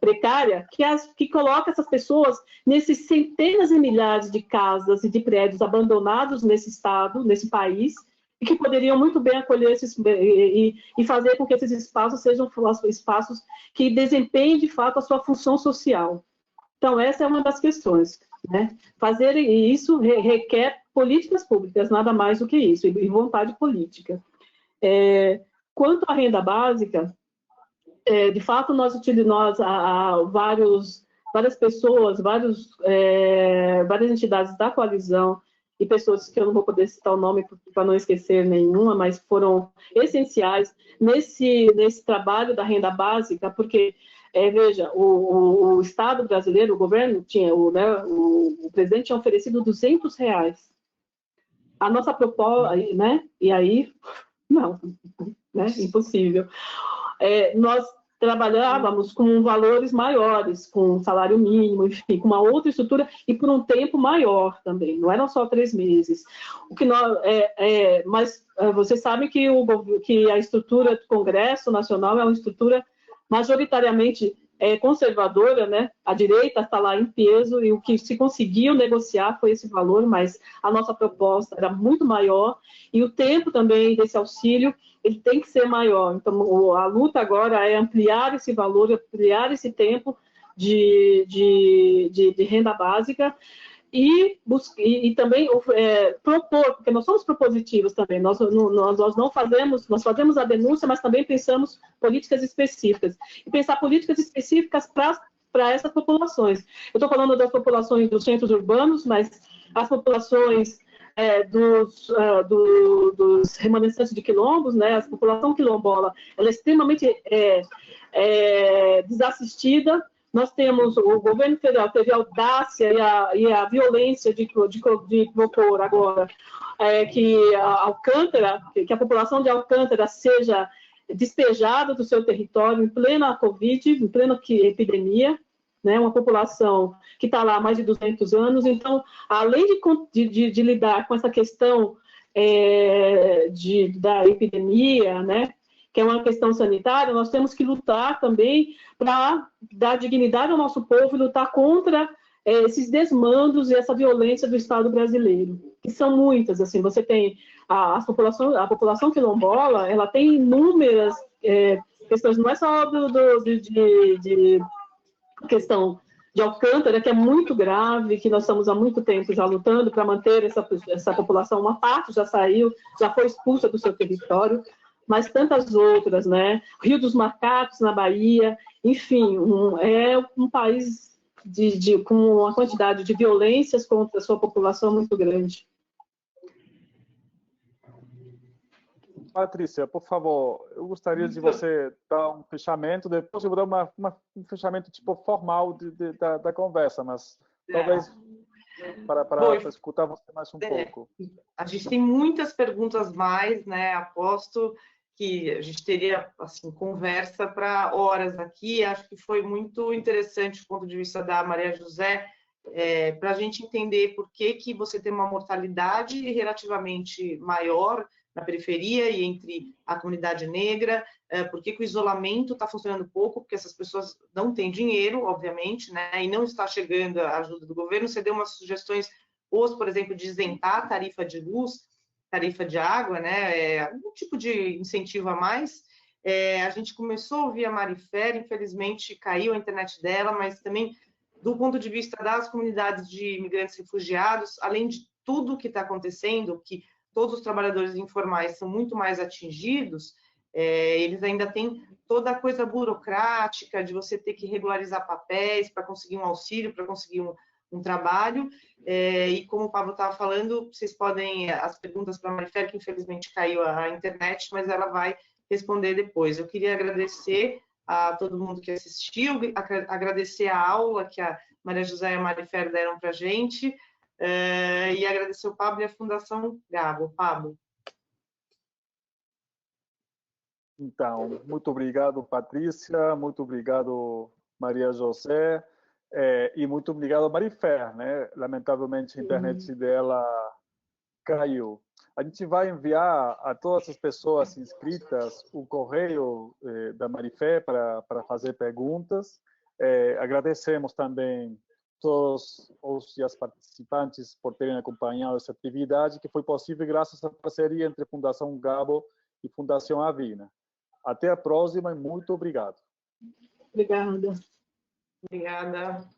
precária, que coloca essas pessoas nesses centenas e milhares de casas e de prédios abandonados nesse estado, nesse país, e que poderiam muito bem acolher e fazer com que esses espaços sejam espaços que desempenhem, de fato, a sua função social. Então, essa é uma das questões, né? Fazer isso requer políticas públicas, nada mais do que isso, e vontade política. Quanto à renda básica, de fato, várias pessoas, várias entidades da coalizão e pessoas que eu não vou poder citar o nome para não esquecer nenhuma, mas foram essenciais nesse trabalho da renda básica, porque, veja, o Estado brasileiro, o governo, o presidente tinha oferecido R$200. A nossa proposta, né? E aí, não, né? Impossível. Nós trabalhávamos com valores maiores, com salário mínimo, enfim, com uma outra estrutura e por um tempo maior também, não eram só 3 meses. Mas vocês sabem que a estrutura do Congresso Nacional é uma estrutura majoritariamente conservadora, né? A direita está lá em peso e o que se conseguiu negociar foi esse valor, mas a nossa proposta era muito maior e o tempo também desse auxílio ele tem que ser maior. Então, a luta agora é ampliar esse valor, ampliar esse tempo de renda básica e também propor, porque nós somos propositivos também, nós não fazemos, nós fazemos a denúncia, mas também pensamos políticas específicas. E pensar políticas específicas para essas populações. Eu estou falando das populações dos centros urbanos, mas as populações dos remanescentes de quilombos, né? A população quilombola, ela é extremamente desassistida. Nós temos, o governo federal teve a audácia e a violência de propor agora que a população de Alcântara seja despejada do seu território em plena Covid, em plena epidemia, né, uma população que está lá há mais de 200 anos. Então, além de lidar com essa questão da epidemia, né, que é uma questão sanitária, nós temos que lutar também para dar dignidade ao nosso povo e lutar contra esses desmandos e essa violência do Estado brasileiro, que são muitas. Assim, você tem a população quilombola, ela tem inúmeras questões, não é só de questão de Alcântara, que é muito grave, que nós estamos há muito tempo já lutando para manter essa população. Uma parte já saiu, já foi expulsa do seu território, mas tantas outras, né? Rio dos Macacos, na Bahia, enfim, é um país com uma quantidade de violências contra a sua população muito grande. Patrícia, por favor, eu gostaria de você dar um fechamento, depois eu vou dar um fechamento tipo formal da conversa, mas talvez para escutar você mais um pouco. A gente tem muitas perguntas mais, né? Aposto que a gente teria assim conversa para horas aqui. Acho que foi muito interessante o ponto de vista da Maria José, para a gente entender por que você tem uma mortalidade relativamente maior na periferia e entre a comunidade negra, por que o isolamento está funcionando pouco, porque essas pessoas não têm dinheiro, obviamente, né, e não está chegando a ajuda do governo. Você deu umas sugestões boas, por exemplo, de isentar a tarifa de luz, tarifa de água, né, algum tipo de incentivo a mais. A gente começou a ouvir a Marifer, infelizmente caiu a internet dela, mas também do ponto de vista das comunidades de imigrantes refugiados, além de tudo que está acontecendo, que todos os trabalhadores informais são muito mais atingidos, eles ainda têm toda a coisa burocrática de você ter que regularizar papéis para conseguir um auxílio, para conseguir um trabalho, e como o Pablo estava falando, vocês podem, as perguntas para a Marifer, que infelizmente caiu a internet, mas ela vai responder depois. Eu queria agradecer a todo mundo que assistiu, agradecer a aula que a Maria José e a Marifer deram para a gente, e agradecer o Pablo e a Fundação Gabo. Pablo. Então, muito obrigado, Patrícia, muito obrigado, Maria José, e muito obrigado, Marifer, né? Lamentavelmente, a internet dela caiu. A gente vai enviar a todas as pessoas inscritas o correio da Marifer para fazer perguntas. Agradecemos também todos os e as participantes por terem acompanhado essa atividade, que foi possível graças à parceria entre Fundação Gabo e Fundação Avina. Até a próxima e muito obrigado. Obrigada. Obrigada.